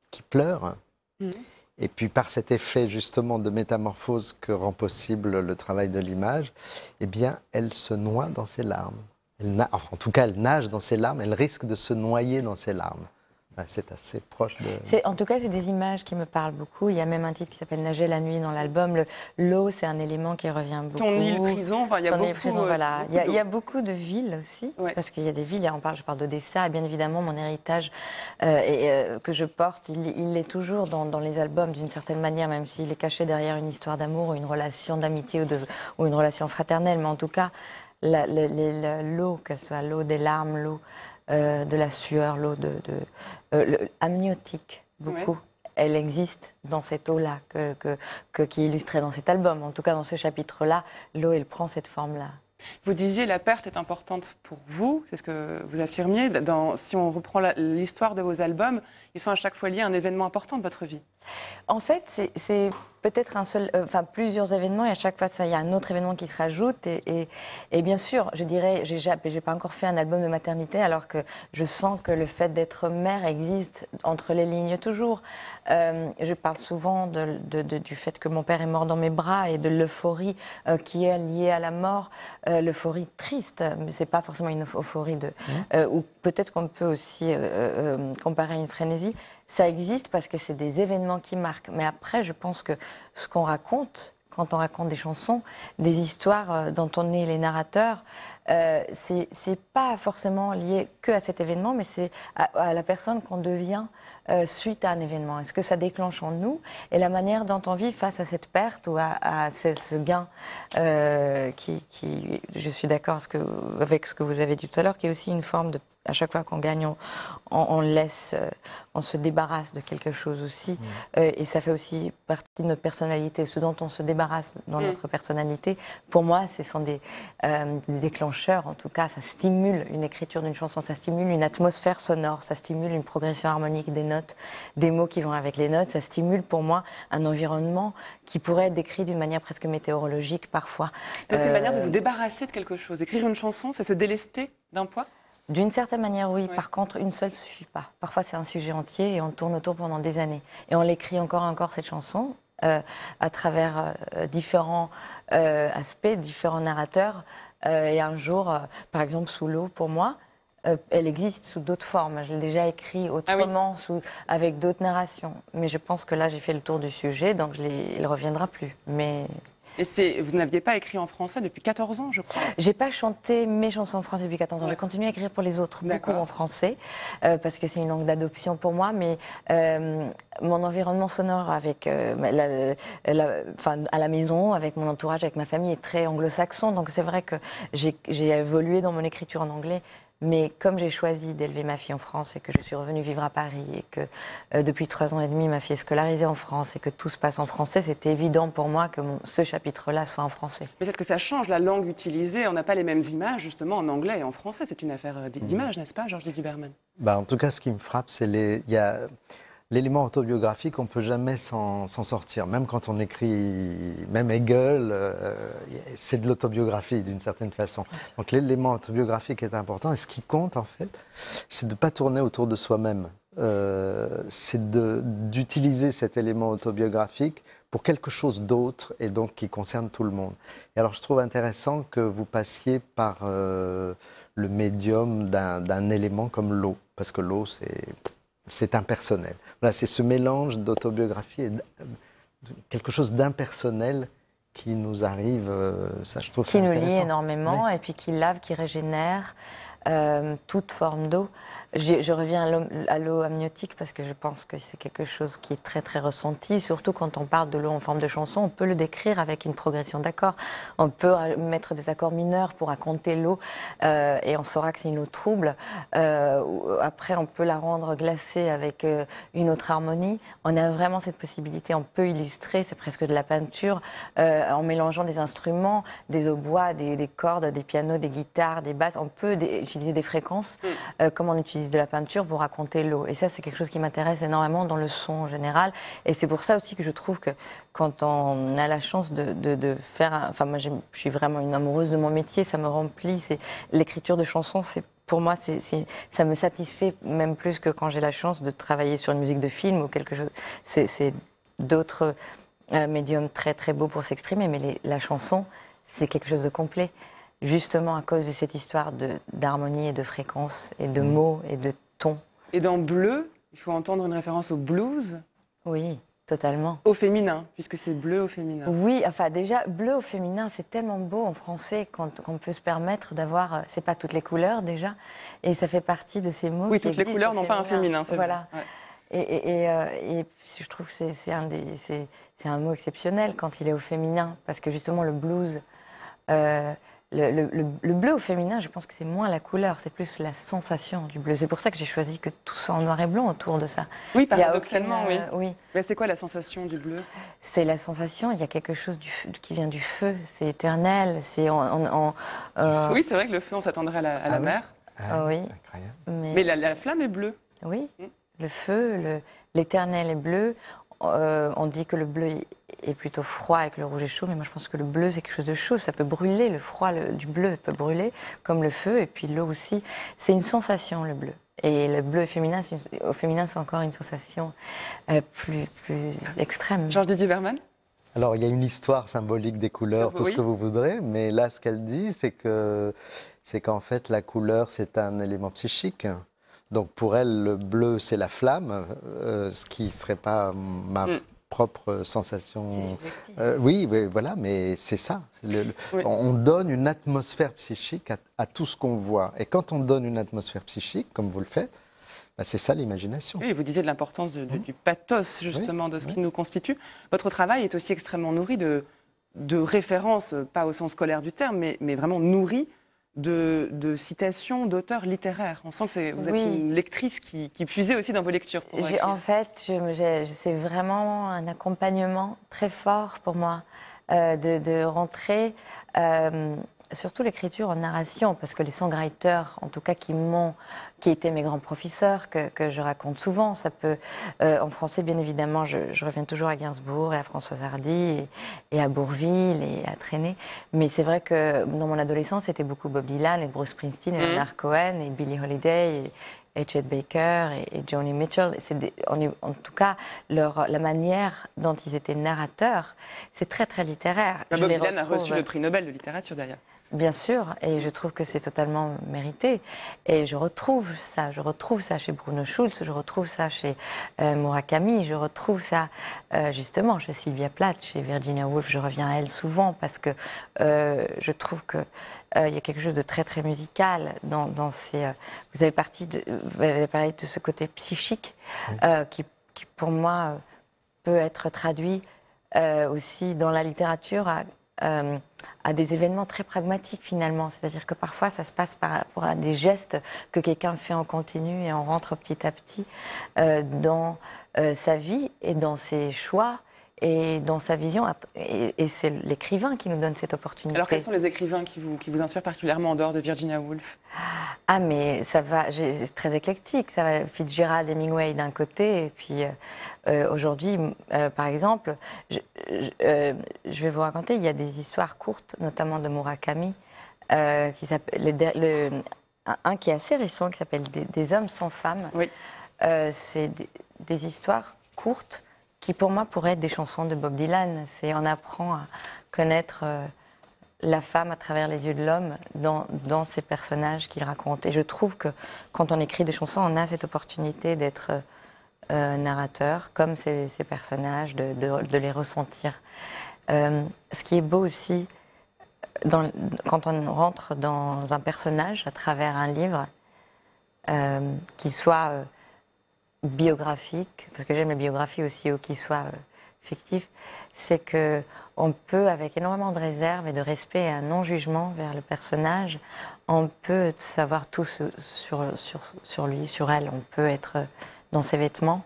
qui pleure. Et puis par cet effet justement de métamorphose que rend possible le travail de l'image, eh bien elle se noie dans ses larmes. Enfin, en tout cas, elle nage dans ses larmes, elle risque de se noyer dans ses larmes. C'est assez proche de... En tout cas, c'est des images qui me parlent beaucoup. Il y a même un titre qui s'appelle Nager la nuit dans l'album. L'eau, c'est un élément qui revient beaucoup. Ton île prison, enfin, il y a beaucoup, prison, voilà. beaucoup Il y a beaucoup de villes aussi, parce qu'il y a des villes, je parle d'Odessa, et bien évidemment, mon héritage que je porte, il est toujours dans les albums d'une certaine manière, même s'il est caché derrière une histoire d'amour, une relation d'amitié ou une relation fraternelle. Mais en tout cas, l'eau, que ce soit l'eau des larmes, l'eau de la sueur, l'eau amniotique, beaucoup. Elle existe dans cette eau-là, qui est illustrée dans cet album. En tout cas, dans ce chapitre-là, l'eau, elle prend cette forme-là. Vous disiez la perte est importante pour vous, c'est ce que vous affirmiez. Si on reprend l'histoire de vos albums, ils sont à chaque fois liés à un événement important de votre vie. En fait, c'est peut-être plusieurs événements et à chaque fois, il y a un autre événement qui se rajoute. Et bien sûr, je dirais, j'ai pas encore fait un album de maternité alors que je sens que le fait d'être mère existe entre les lignes toujours. Je parle souvent du fait que mon père est mort dans mes bras et de l'euphorie qui est liée à la mort, l'euphorie triste, mais c'est pas forcément une euphorie ou peut-être qu'on peut aussi comparer à une frénésie. Ça existe parce que c'est des événements qui marquent. Mais après, je pense que ce qu'on raconte, quand on raconte des chansons, des histoires dont on est les narrateurs, c'est pas forcément lié que à cet événement, mais c'est à la personne qu'on devient suite à un événement. Est-ce que ça déclenche en nous et la manière dont on vit face à cette perte ou à ce gain je suis d'accord avec ce que vous avez dit tout à l'heure, qui est aussi une forme de... À chaque fois qu'on gagne, on laisse, on se débarrasse de quelque chose aussi. Et ça fait aussi partie de notre personnalité. Ce dont on se débarrasse dans notre personnalité, pour moi, ce sont des déclencheurs. En tout cas, ça stimule une écriture d'une chanson, ça stimule une atmosphère sonore, ça stimule une progression harmonique des notes, des mots qui vont avec les notes. Ça stimule pour moi un environnement qui pourrait être décrit d'une manière presque météorologique parfois. C'est une manière de vous débarrasser de quelque chose. Écrire une chanson, c'est se délester d'un poids? D'une certaine manière, oui. Par contre, une seule ne suffit pas. Parfois, c'est un sujet entier et on tourne autour pendant des années. Et on l'écrit encore, cette chanson, à travers différents aspects, différents narrateurs. Et un jour, par exemple, Sous l'eau, pour moi, elle existe sous d'autres formes. Je l'ai déjà écrit autrement, avec d'autres narrations. Mais je pense que là, j'ai fait le tour du sujet, donc il ne reviendra plus. Mais... Et vous n'aviez pas écrit en français depuis 14 ans, je crois. J'ai pas chanté mes chansons en français depuis 14 ans. J'ai continué à écrire pour les autres, beaucoup en français, parce que c'est une langue d'adoption pour moi. Mais mon environnement sonore avec, à la maison, avec mon entourage, avec ma famille, est très anglo-saxon. Donc c'est vrai que j'ai évolué dans mon écriture en anglais. Mais comme j'ai choisi d'élever ma fille en France et que je suis revenue vivre à Paris et que depuis 3 ans et demi, ma fille est scolarisée en France et que tout se passe en français, c'était évident pour moi que ce chapitre-là soit en français. Mais est-ce que ça change la langue utilisée? On n'a pas les mêmes images, justement, en anglais et en français. C'est une affaire d'image, n'est-ce pas, Georgie Duberman? En tout cas, ce qui me frappe, c'est l'élément autobiographique, on ne peut jamais s'en sortir. Même quand on écrit, même Hegel, c'est de l'autobiographie d'une certaine façon. Donc l'élément autobiographique est important. Et ce qui compte, en fait, c'est de ne pas tourner autour de soi-même. c'est d'utiliser cet élément autobiographique pour quelque chose d'autre et donc qui concerne tout le monde. Et alors je trouve intéressant que vous passiez par le médium d'un élément comme l'eau, parce que l'eau c'est impersonnel. Voilà, c'est ce mélange d'autobiographie et quelque chose d'impersonnel qui nous arrive, ça je trouve qui ça nous intéressant. lie énormément, Oui. et puis qui lave, qui régénère toute forme d'eau. Je reviens à l'eau amniotique parce que je pense que c'est quelque chose qui est très très ressenti, surtout quand on parle de l'eau en forme de chanson. On peut le décrire avec une progression d'accords. On peut mettre des accords mineurs pour raconter l'eau et on saura que c'est une eau trouble. Après, on peut la rendre glacée avec une autre harmonie. On a vraiment cette possibilité. On peut illustrer, c'est presque de la peinture, en mélangeant des instruments, des hautbois, des cordes, des pianos, des guitares, des basses. On peut utiliser des fréquences, comme on utilise de la peinture pour raconter l'eau. Et ça, c'est quelque chose qui m'intéresse énormément dans le son en général. Et c'est pour ça aussi que je trouve que quand on a la chance de faire... Enfin, moi, je suis vraiment une amoureuse de mon métier, ça me remplit. L'écriture de chansons, pour moi, ça me satisfait même plus que quand j'ai la chance de travailler sur une musique de film ou quelque chose. C'est d'autres médiums très, très beaux pour s'exprimer, mais la chanson, c'est quelque chose de complet. Justement à cause de cette histoire d'harmonie et de fréquence et de mots et de tons. Et dans Bleu, il faut entendre une référence au blues, Oui, totalement. au féminin, puisque c'est bleu au féminin. Oui, enfin déjà, bleu au féminin, c'est tellement beau en français qu'on peut se permettre d'avoir, c'est pas toutes les couleurs déjà, et ça fait partie de ces mots Oui, qui toutes les existent couleurs au n'ont pas un féminin, c'est voilà. vrai. Ouais. Et je trouve que c'est un mot exceptionnel quand il est au féminin, parce que justement le blues... Le bleu au féminin, je pense que c'est moins la couleur, c'est plus la sensation du bleu. C'est pour ça que j'ai choisi que tout soit en noir et blanc autour de ça. Oui, Il y a paradoxalement, aucune, oui. oui. Mais c'est quoi la sensation du bleu? C'est la sensation, il y a quelque chose qui vient du feu, c'est éternel, c'est Oui, c'est vrai que le feu, on s'attendrait à la ouais. mer. oui. Incroyable. Mais la flamme est bleue. Oui, le feu, l'éternel est bleu. On dit que le bleu est plutôt froid et que le rouge est chaud, mais moi je pense que le bleu c'est quelque chose de chaud, ça peut brûler, le froid du bleu peut brûler, comme le feu, et puis l'eau aussi. C'est une sensation, le bleu. Et le bleu féminin, au féminin, c'est encore une sensation plus extrême. Georges Didier Berman? Alors, il y a une histoire symbolique des couleurs, tout ce oui. que vous voudrez, mais là, ce qu'elle dit, c'est qu'en fait, la couleur, c'est un élément psychique. Donc, pour elle, le bleu, c'est la flamme, ce qui ne serait pas ma propre sensation. C'est subjectif. Oui, voilà, mais c'est ça. Oui. On donne une atmosphère psychique à tout ce qu'on voit. Et quand on donne une atmosphère psychique, comme vous le faites, bah, c'est ça l'imagination. Oui, vous disiez de l'importance du pathos, justement, de ce qui nous constitue. Votre travail est aussi extrêmement nourri de références, pas au sens scolaire du terme, mais vraiment nourri de citations d'auteurs littéraires. On sent que vous êtes une lectrice qui puisait aussi dans vos lectures. Pour écrire. En fait, c'est vraiment un accompagnement très fort pour moi de rentrer, surtout l'écriture en narration, parce que les songwriters, en tout cas qui étaient mes grands professeurs, que je raconte souvent, ça peut, en français bien évidemment, je reviens toujours à Gainsbourg et à Françoise Hardy et à Bourvil et à Trenet, mais c'est vrai que dans mon adolescence, c'était beaucoup Bob Dylan et Bruce Springsteen et Leonard Cohen et Billie Holiday et Chet Baker et Joni Mitchell. En tout cas, la manière dont ils étaient narrateurs, c'est très très littéraire. Bob Dylan a reçu le prix Nobel de littérature d'ailleurs. Bien sûr, et je trouve que c'est totalement mérité. Et je retrouve ça chez Bruno Schulz, je retrouve ça chez Murakami, je retrouve ça justement chez Sylvia Plath, chez Virginia Woolf. Je reviens à elle souvent parce que je trouve que il y a quelque chose de très très musical dans ces. Vous avez parlé de ce côté psychique qui pour moi peut être traduit aussi dans la littérature à des événements très pragmatiques finalement. C'est-à-dire que parfois ça se passe par rapport à des gestes que quelqu'un fait en continu et on rentre petit à petit dans sa vie et dans ses choix et dans sa vision. Et c'est l'écrivain qui nous donne cette opportunité. Alors quels sont les écrivains qui vous inspirent particulièrement en dehors de Virginia Woolf? Ah mais ça va, c'est très éclectique. Ça va Fitzgerald, Hemingway d'un côté et puis aujourd'hui, par exemple, je vais vous raconter, il y a des histoires courtes, notamment de Murakami, qui s'appelle un qui est assez récent, qui s'appelle Des hommes sans femmes. Oui. c'est des histoires courtes qui, pour moi, pourraient être des chansons de Bob Dylan. On apprend à connaître la femme à travers les yeux de l'homme dans ces personnages qu'il raconte. Et je trouve que quand on écrit des chansons, on a cette opportunité d'être narrateur, comme ces personnages, de les ressentir. Ce qui est beau aussi, quand on rentre dans un personnage à travers un livre, qu'il soit biographique, parce que j'aime les biographies aussi, ou qu'il soit fictif, c'est que on peut, avec énormément de réserve et de respect et un non-jugement vers le personnage, on peut savoir tout sur lui, sur elle. On peut être dans ses vêtements,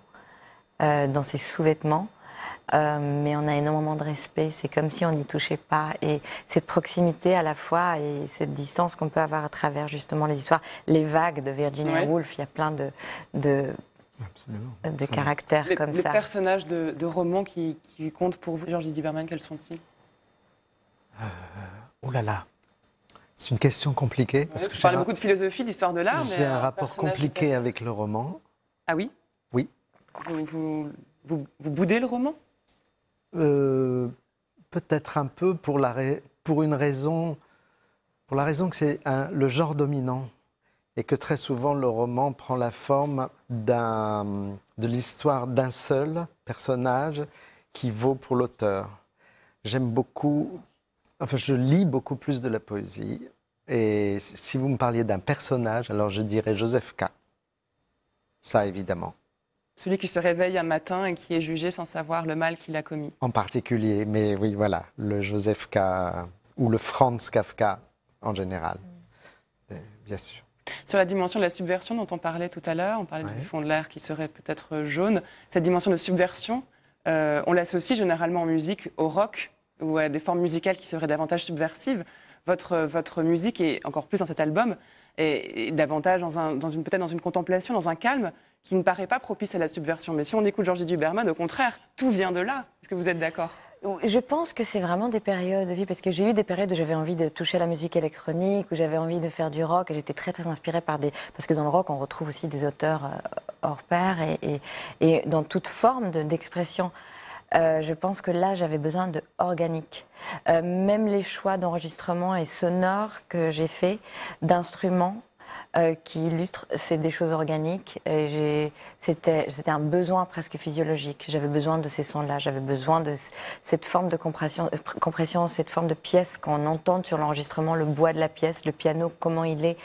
dans ses sous-vêtements, mais on a énormément de respect. C'est comme si on n'y touchait pas. Et cette proximité à la fois et cette distance qu'on peut avoir à travers justement les histoires, les vagues de Virginia Woolf, il y a plein de caractères comme ça. Les personnages de romans qui comptent pour vous, Georges Berman, quels sont-ils? Oh là là, c'est une question compliquée. Parce que je parlais beaucoup de philosophie, d'histoire de l'art. J'ai un rapport compliqué avec le roman. Ah oui? Oui. Vous boudez le roman? Peut-être un peu pour la raison que c'est le genre dominant et que très souvent le roman prend la forme de l'histoire d'un seul personnage qui vaut pour l'auteur. J'aime beaucoup, je lis beaucoup plus de la poésie, et si vous me parliez d'un personnage, alors je dirais Joseph K. Ça, évidemment. Celui qui se réveille un matin et qui est jugé sans savoir le mal qu'il a commis. En particulier, mais oui, voilà, le Joseph K. ou le Franz Kafka en général, bien sûr. Sur la dimension de la subversion dont on parlait tout à l'heure, on parlait du fond de l'air qui serait peut-être jaune. Cette dimension de subversion, on l'associe généralement en musique au rock ou à des formes musicales qui seraient davantage subversives. Votre musique, et encore plus dans cet album, est davantage peut-être dans une contemplation, dans un calme qui ne paraît pas propice à la subversion. Mais si on écoute Georges Berman, au contraire, tout vient de là. Est-ce que vous êtes d'accord ? Je pense que c'est vraiment des périodes de vie, parce que j'ai eu des périodes où j'avais envie de toucher la musique électronique, où j'avais envie de faire du rock, et j'étais très très inspirée par parce que dans le rock, on retrouve aussi des auteurs hors pair, et dans toute forme d'expression. Je pense que là, j'avais besoin de organique. Même les choix d'enregistrement et sonores que j'ai faits, d'instruments, qui illustre, c'est des choses organiques. C'était un besoin presque physiologique. J'avais besoin de ces sons-là. J'avais besoin de cette forme de compression, cette forme de pièce qu'on entend sur l'enregistrement, le bois de la pièce, le piano, comment il est,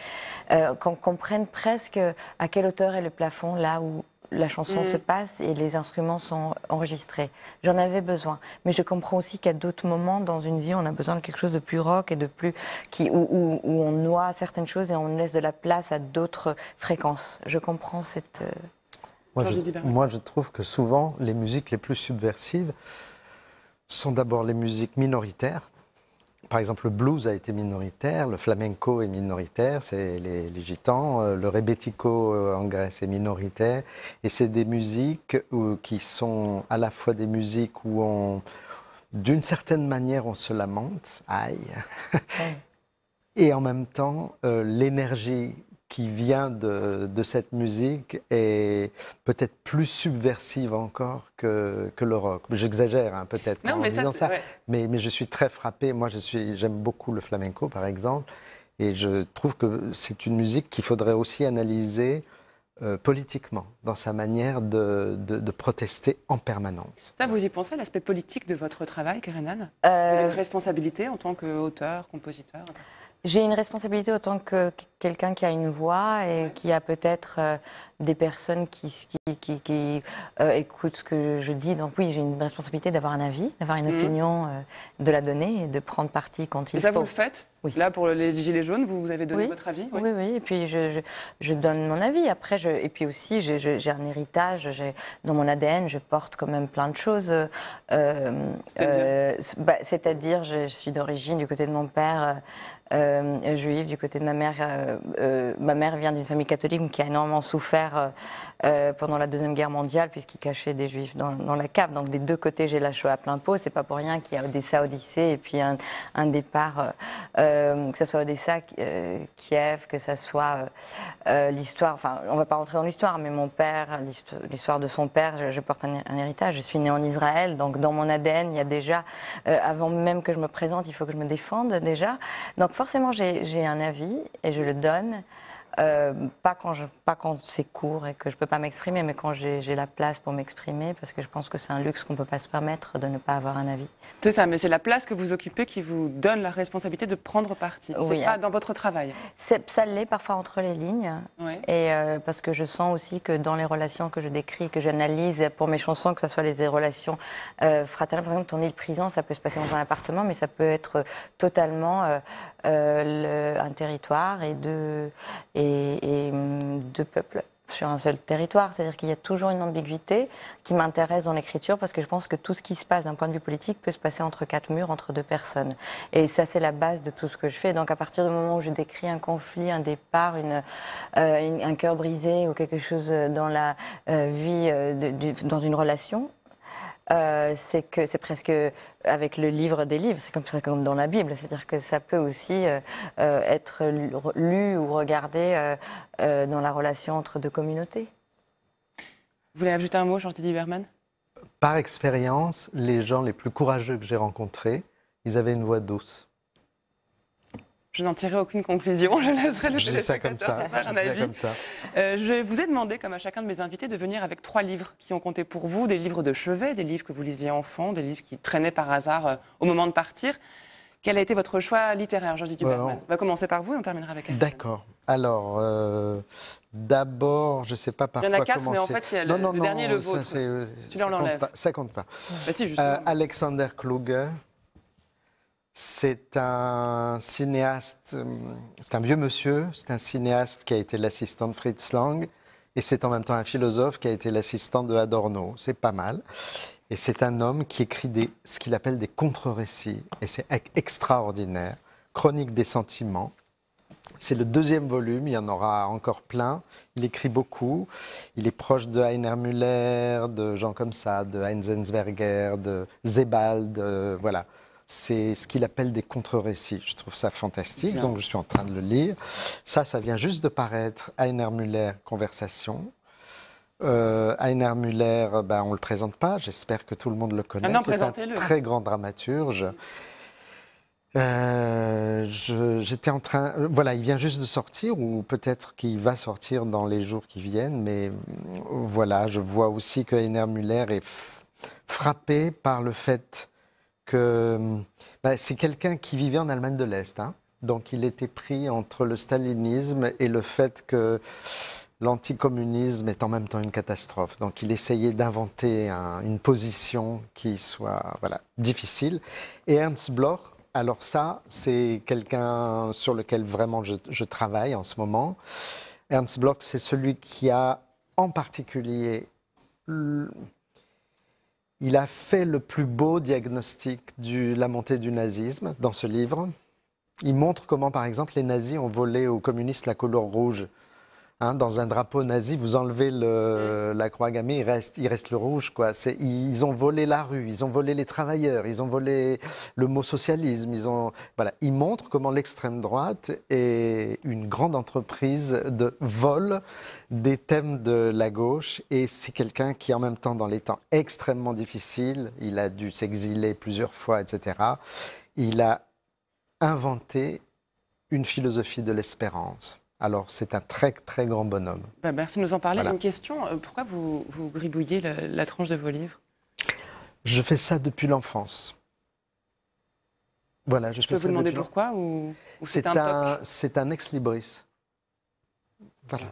qu'on comprenne presque à quelle hauteur est le plafond, là où la chanson se passe et les instruments sont enregistrés. J'en avais besoin. Mais je comprends aussi qu'à d'autres moments dans une vie, on a besoin de quelque chose de plus rock et de plus où on noie certaines choses et on laisse de la place à d'autres fréquences. Je comprends cette... Moi, je trouve que souvent, les musiques les plus subversives sont d'abord les musiques minoritaires. Par exemple, le blues a été minoritaire, le flamenco est minoritaire, c'est les gitans, le rebetiko en Grèce est minoritaire. Et c'est des musiques qui sont à la fois des musiques où d'une certaine manière, on se lamente, aïe. Et en même temps, l'énergie qui vient de cette musique est peut-être plus subversive encore que le rock. J'exagère peut-être en disant ça, mais je suis très frappé. Moi, j'aime beaucoup le flamenco, par exemple, et je trouve que c'est une musique qu'il faudrait aussi analyser politiquement, dans sa manière de protester en permanence. Ça, vous y pensez, l'aspect politique de votre travail, Karenan ? Vous avez une responsabilité en tant qu'auteur, compositeur ? J'ai une responsabilité autant que quelqu'un qui a une voix et qui a peut-être des personnes qui écoutent ce que je dis. Donc oui, j'ai une responsabilité d'avoir un avis, d'avoir une opinion, de la donner et de prendre parti quand il faut. Et ça, vous le faites ? Oui. Là, pour les Gilets jaunes, vous avez donné votre avis ? Oui, oui. Et puis, je donne mon avis. Après, et puis aussi, j'ai un héritage. Dans mon ADN, je porte quand même plein de choses. C'est-à-dire, je suis d'origine, du côté de mon père, juive du côté de ma mère. Ma mère vient d'une famille catholique qui a énormément souffert pendant la Deuxième Guerre mondiale, puisqu'ils cachaient des juifs dans la cave. Donc des deux côtés, j'ai la Shoah à plein pot. C'est pas pour rien qu'il y a Odessa, Odyssée, et puis un départ, que ce soit Odessa, Kiev, que ce soit l'histoire. Enfin, on va pas rentrer dans l'histoire, mais mon père, l'histoire de son père, je porte un héritage. Je suis née en Israël, donc dans mon ADN, il y a déjà, avant même que je me présente, il faut que je me défende déjà. Donc forcément, j'ai un avis et je le donne. Pas quand c'est court et que je ne peux pas m'exprimer, mais quand j'ai la place pour m'exprimer, parce que je pense que c'est un luxe qu'on ne peut pas se permettre de ne pas avoir un avis. C'est ça, mais c'est la place que vous occupez qui vous donne la responsabilité de prendre parti. Oui, c'est pas dans votre travail. Ça l'est parfois entre les lignes, oui. Et parce que je sens aussi que dans les relations que je décris, que j'analyse pour mes chansons, que ce soit les relations fraternelles, par exemple, ton île prison, ça peut se passer dans un appartement, mais ça peut être totalement un territoire et deux peuples sur un seul territoire. C'est-à-dire qu'il y a toujours une ambiguïté qui m'intéresse dans l'écriture, parce que je pense que tout ce qui se passe d'un point de vue politique peut se passer entre quatre murs, entre deux personnes. Et ça, c'est la base de tout ce que je fais. Donc à partir du moment où je décris un conflit, un départ, un cœur brisé ou quelque chose dans la vie, dans une relation, c'est que c'est presque avec le livre des livres, c'est comme dans la Bible, c'est-à-dire que ça peut aussi être lu ou regardé dans la relation entre deux communautés. Vous voulez ajouter un mot, Georges-Didier Berman ? Par expérience, les gens les plus courageux que j'ai rencontrés, ils avaient une voix douce. Je n'en tirerai aucune conclusion, je laisserai le téléspectateur se faire un avis. Je vous ai demandé, comme à chacun de mes invités, de venir avec 3 livres qui ont compté pour vous, des livres de chevet, des livres que vous lisiez enfant, des livres qui traînaient par hasard au moment de partir. Quel a été votre choix littéraire, Georges-Didier Berman ? On va commencer par vous et on terminera avec elle. D'accord. Alors, d'abord, je ne sais pas par quoi commencer. Il y en a 4, mais en fait, il y a le dernier est le vôtre. Celui-là, on l'enlève. Ça compte pas. Bah si, justement. Alexander Kluge. C'est un cinéaste, c'est un vieux monsieur, c'est un cinéaste qui a été l'assistant de Fritz Lang, et c'est en même temps un philosophe qui a été l'assistant de Adorno. C'est pas mal. Et c'est un homme qui écrit ce qu'il appelle des contre-récits, et c'est extraordinaire. Chronique des sentiments. C'est le 2e volume, il y en aura encore plein. Il écrit beaucoup. Il est proche de Heiner Müller, de gens comme ça, de Heinz Enzberger, de Sebald, voilà. C'est ce qu'il appelle des contre-récits. Je trouve ça fantastique, donc je suis en train de le lire. Ça vient juste de paraître, Heiner Müller, Conversation. Heiner Müller, on ne le présente pas, j'espère que tout le monde le connaît. C'est un très grand dramaturge. J'étais en train... voilà, il vient juste de sortir, ou peut-être qu'il va sortir dans les jours qui viennent, mais voilà, je vois aussi que Heiner Müller est frappé par le fait que c'est quelqu'un qui vivait en Allemagne de l'Est, hein. Donc il était pris entre le stalinisme et le fait que l'anticommunisme est en même temps une catastrophe. Donc il essayait d'inventer une position qui soit difficile. Et Ernst Bloch, alors ça, c'est quelqu'un sur lequel vraiment je travaille en ce moment. Ernst Bloch, c'est celui qui a en particulier... Il a fait le plus beau diagnostic de la montée du nazisme dans ce livre. Il montre comment, par exemple, les nazis ont volé aux communistes la couleur rouge. Hein, dans un drapeau nazi, vous enlevez la croix gammée, il reste le rouge, quoi. Ils ont volé la rue, ils ont volé les travailleurs, ils ont volé le mot socialisme. Il montre comment l'extrême droite est une grande entreprise de vol des thèmes de la gauche, et c'est quelqu'un qui, en même temps, dans les temps extrêmement difficiles, il a dû s'exiler plusieurs fois, etc., il a inventé une philosophie de l'espérance. Alors, c'est un très, très grand bonhomme. Merci de nous en parler. Voilà. Une question, pourquoi vous gribouillez la tranche de vos livres ? Je fais ça depuis l'enfance. Voilà, je peux vous demander pourquoi ou c'est un toc ? C'est un ex-libris. Voilà.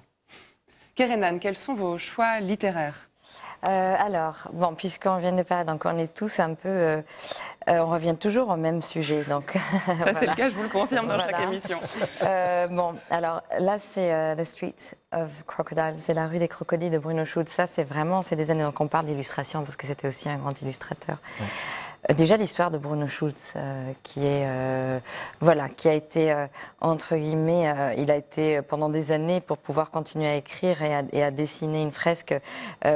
Kerenan, quels sont vos choix littéraires ? Alors, puisqu'on vient de parler, donc on est tous un peu... on revient toujours au même sujet. Donc, ça, c'est le cas, je vous le confirme dans chaque émission. Alors là, c'est The Street of Crocodiles, c'est la rue des crocodiles de Bruno Schulz. Ça, c'est des années, donc on parle d'illustration, parce que c'était aussi un grand illustrateur. Déjà l'histoire de Bruno Schulz, qui a été, entre guillemets, il a été pendant des années pour pouvoir continuer à écrire et à dessiner une fresque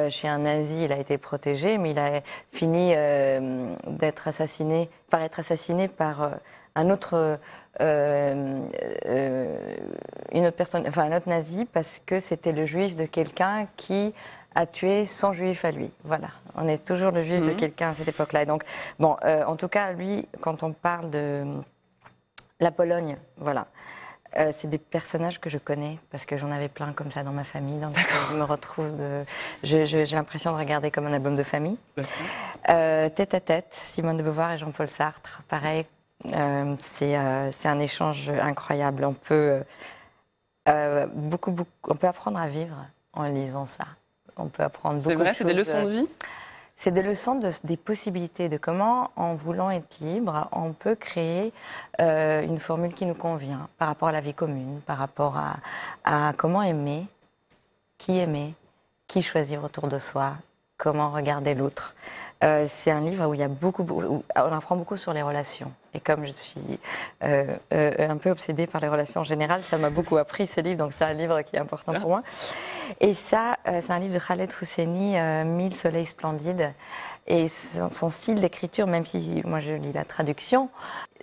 chez un nazi, il a été protégé, mais il a fini d'être assassiné par un autre nazi, parce que c'était le juif de quelqu'un qui a tué son juif à lui. Voilà, on est toujours le juif de quelqu'un à cette époque-là. Et donc, bon, en tout cas, lui, quand on parle de la Pologne, voilà, c'est des personnages que je connais, parce que j'en avais plein comme ça dans ma famille. Donc je me retrouve, j'ai l'impression de regarder comme un album de famille. Tête à tête, Simone de Beauvoir et Jean-Paul Sartre, pareil, c'est un échange incroyable. On peut apprendre à vivre en lisant ça. On peut apprendre beaucoup de choses. C'est vrai, c'est des leçons de vie? C'est des leçons des possibilités, de comment, en voulant être libre, on peut créer une formule qui nous convient par rapport à la vie commune, par rapport à comment aimer, qui choisir autour de soi, comment regarder l'autre. C'est un livre où il y a où on apprend beaucoup sur les relations. Et comme je suis un peu obsédée par les relations en général, ça m'a beaucoup appris ce livre, donc c'est un livre qui est important pour moi. Et ça, c'est un livre de Khaled Hosseini, 1000 soleils splendides. Et son style d'écriture, même si moi je lis la traduction,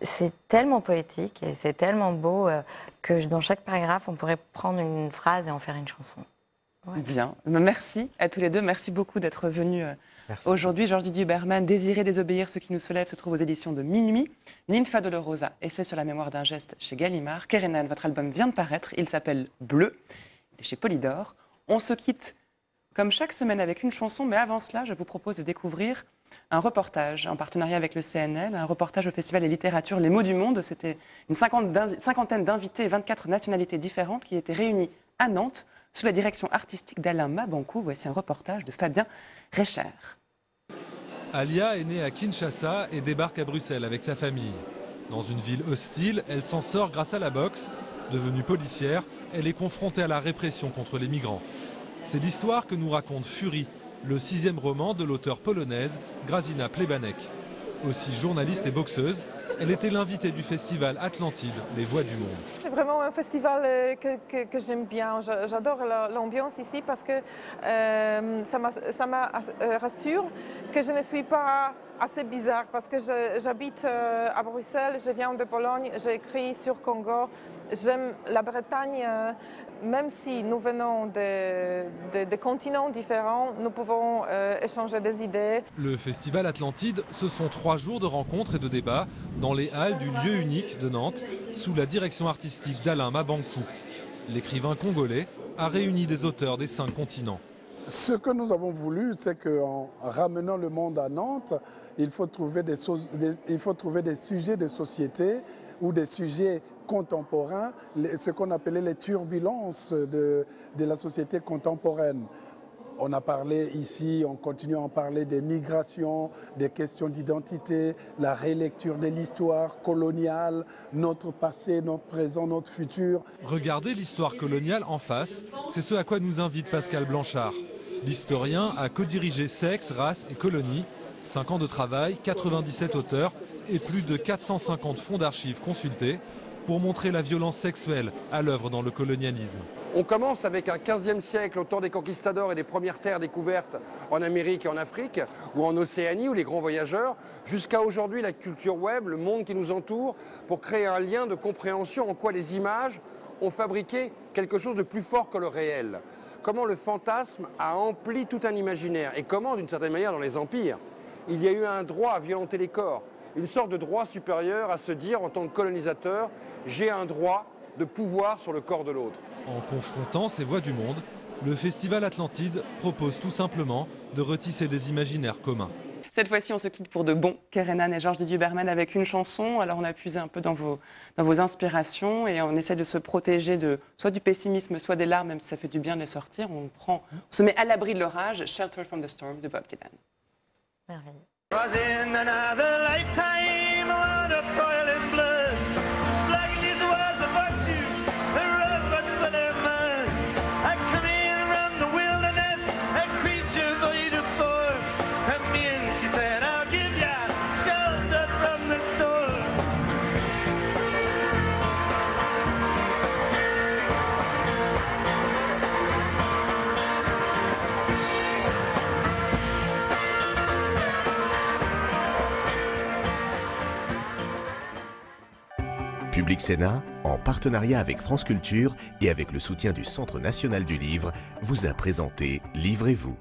c'est tellement poétique et c'est tellement beau que dans chaque paragraphe, on pourrait prendre une phrase et en faire une chanson. Ouais. Bien, merci à tous les deux, merci beaucoup d'être venus aujourd'hui. Georges Didier Huberman, Désirer désobéir, ce qui nous soulève, se trouve aux éditions de Minuit. Ninfa Dolorosa, essai sur la mémoire d'un geste chez Gallimard. Kerenan, votre album vient de paraître, il s'appelle Bleu, il est chez Polydor. On se quitte comme chaque semaine avec une chanson, mais avant cela, je vous propose de découvrir un reportage en partenariat avec le CNL, un reportage au Festival des littératures Les mots du monde. C'était une cinquantaine d'invités et 24 nationalités différentes qui étaient réunis à Nantes sous la direction artistique d'Alain Mabankou. Voici un reportage de Fabien Recher. Alia est née à Kinshasa et débarque à Bruxelles avec sa famille. Dans une ville hostile, elle s'en sort grâce à la boxe. Devenue policière, elle est confrontée à la répression contre les migrants. C'est l'histoire que nous raconte Fury, le 6e roman de l'auteure polonaise Grażyna Plebanek. Aussi journaliste et boxeuse, elle était l'invitée du festival Atlantide, Les Voix du Monde. C'est vraiment un festival que j'aime bien. J'adore l'ambiance ici parce que ça me rassure que je ne suis pas assez bizarre. Parce que j'habite à Bruxelles, je viens de Pologne, j'ai écrit sur Congo. J'aime la Bretagne. Même si nous venons de continents différents, nous pouvons échanger des idées. Le Festival Atlantide, ce sont 3 jours de rencontres et de débats dans les halles du lieu unique de Nantes, sous la direction artistique d'Alain Mabankou. L'écrivain congolais a réuni des auteurs des 5 continents. Ce que nous avons voulu, c'est qu'en ramenant le monde à Nantes, il faut trouver des sujets de société ou des sujets contemporains, ce qu'on appelait les turbulences de la société contemporaine. On a parlé ici, on continue à en parler des migrations, des questions d'identité, la rélecture de l'histoire coloniale, notre passé, notre présent, notre futur. Regarder l'histoire coloniale en face, c'est ce à quoi nous invite Pascal Blanchard. L'historien a co-dirigé Sexe, Race et Colonie, 5 ans de travail, 97 auteurs et plus de 450 fonds d'archives consultés pour montrer la violence sexuelle à l'œuvre dans le colonialisme. On commence avec un 15e siècle, au temps des conquistadors et des premières terres découvertes en Amérique et en Afrique, ou en Océanie, ou les grands voyageurs, jusqu'à aujourd'hui la culture web, le monde qui nous entoure, pour créer un lien de compréhension en quoi les images ont fabriqué quelque chose de plus fort que le réel. Comment le fantasme a empli tout un imaginaire, et comment, d'une certaine manière, dans les empires, il y a eu un droit à violenter les corps, une sorte de droit supérieur à se dire, en tant que colonisateur, j'ai un droit de pouvoir sur le corps de l'autre. En confrontant ces voix du monde, le Festival Atlantide propose tout simplement de retisser des imaginaires communs. Cette fois-ci, on se quitte pour de bon. Kerenan et Georges Didier Huberman avec une chanson. Alors, on a puisé un peu dans vos inspirations et on essaie de se protéger soit du pessimisme, soit des larmes, même si ça fait du bien de les sortir. On se met à l'abri de l'orage. Shelter from the Storm de Bob Dylan. Merveilleux. She said, I'll give ya Public Sénat, en partenariat avec France Culture et avec le soutien du Centre national du livre, vous a présenté Livrez-vous.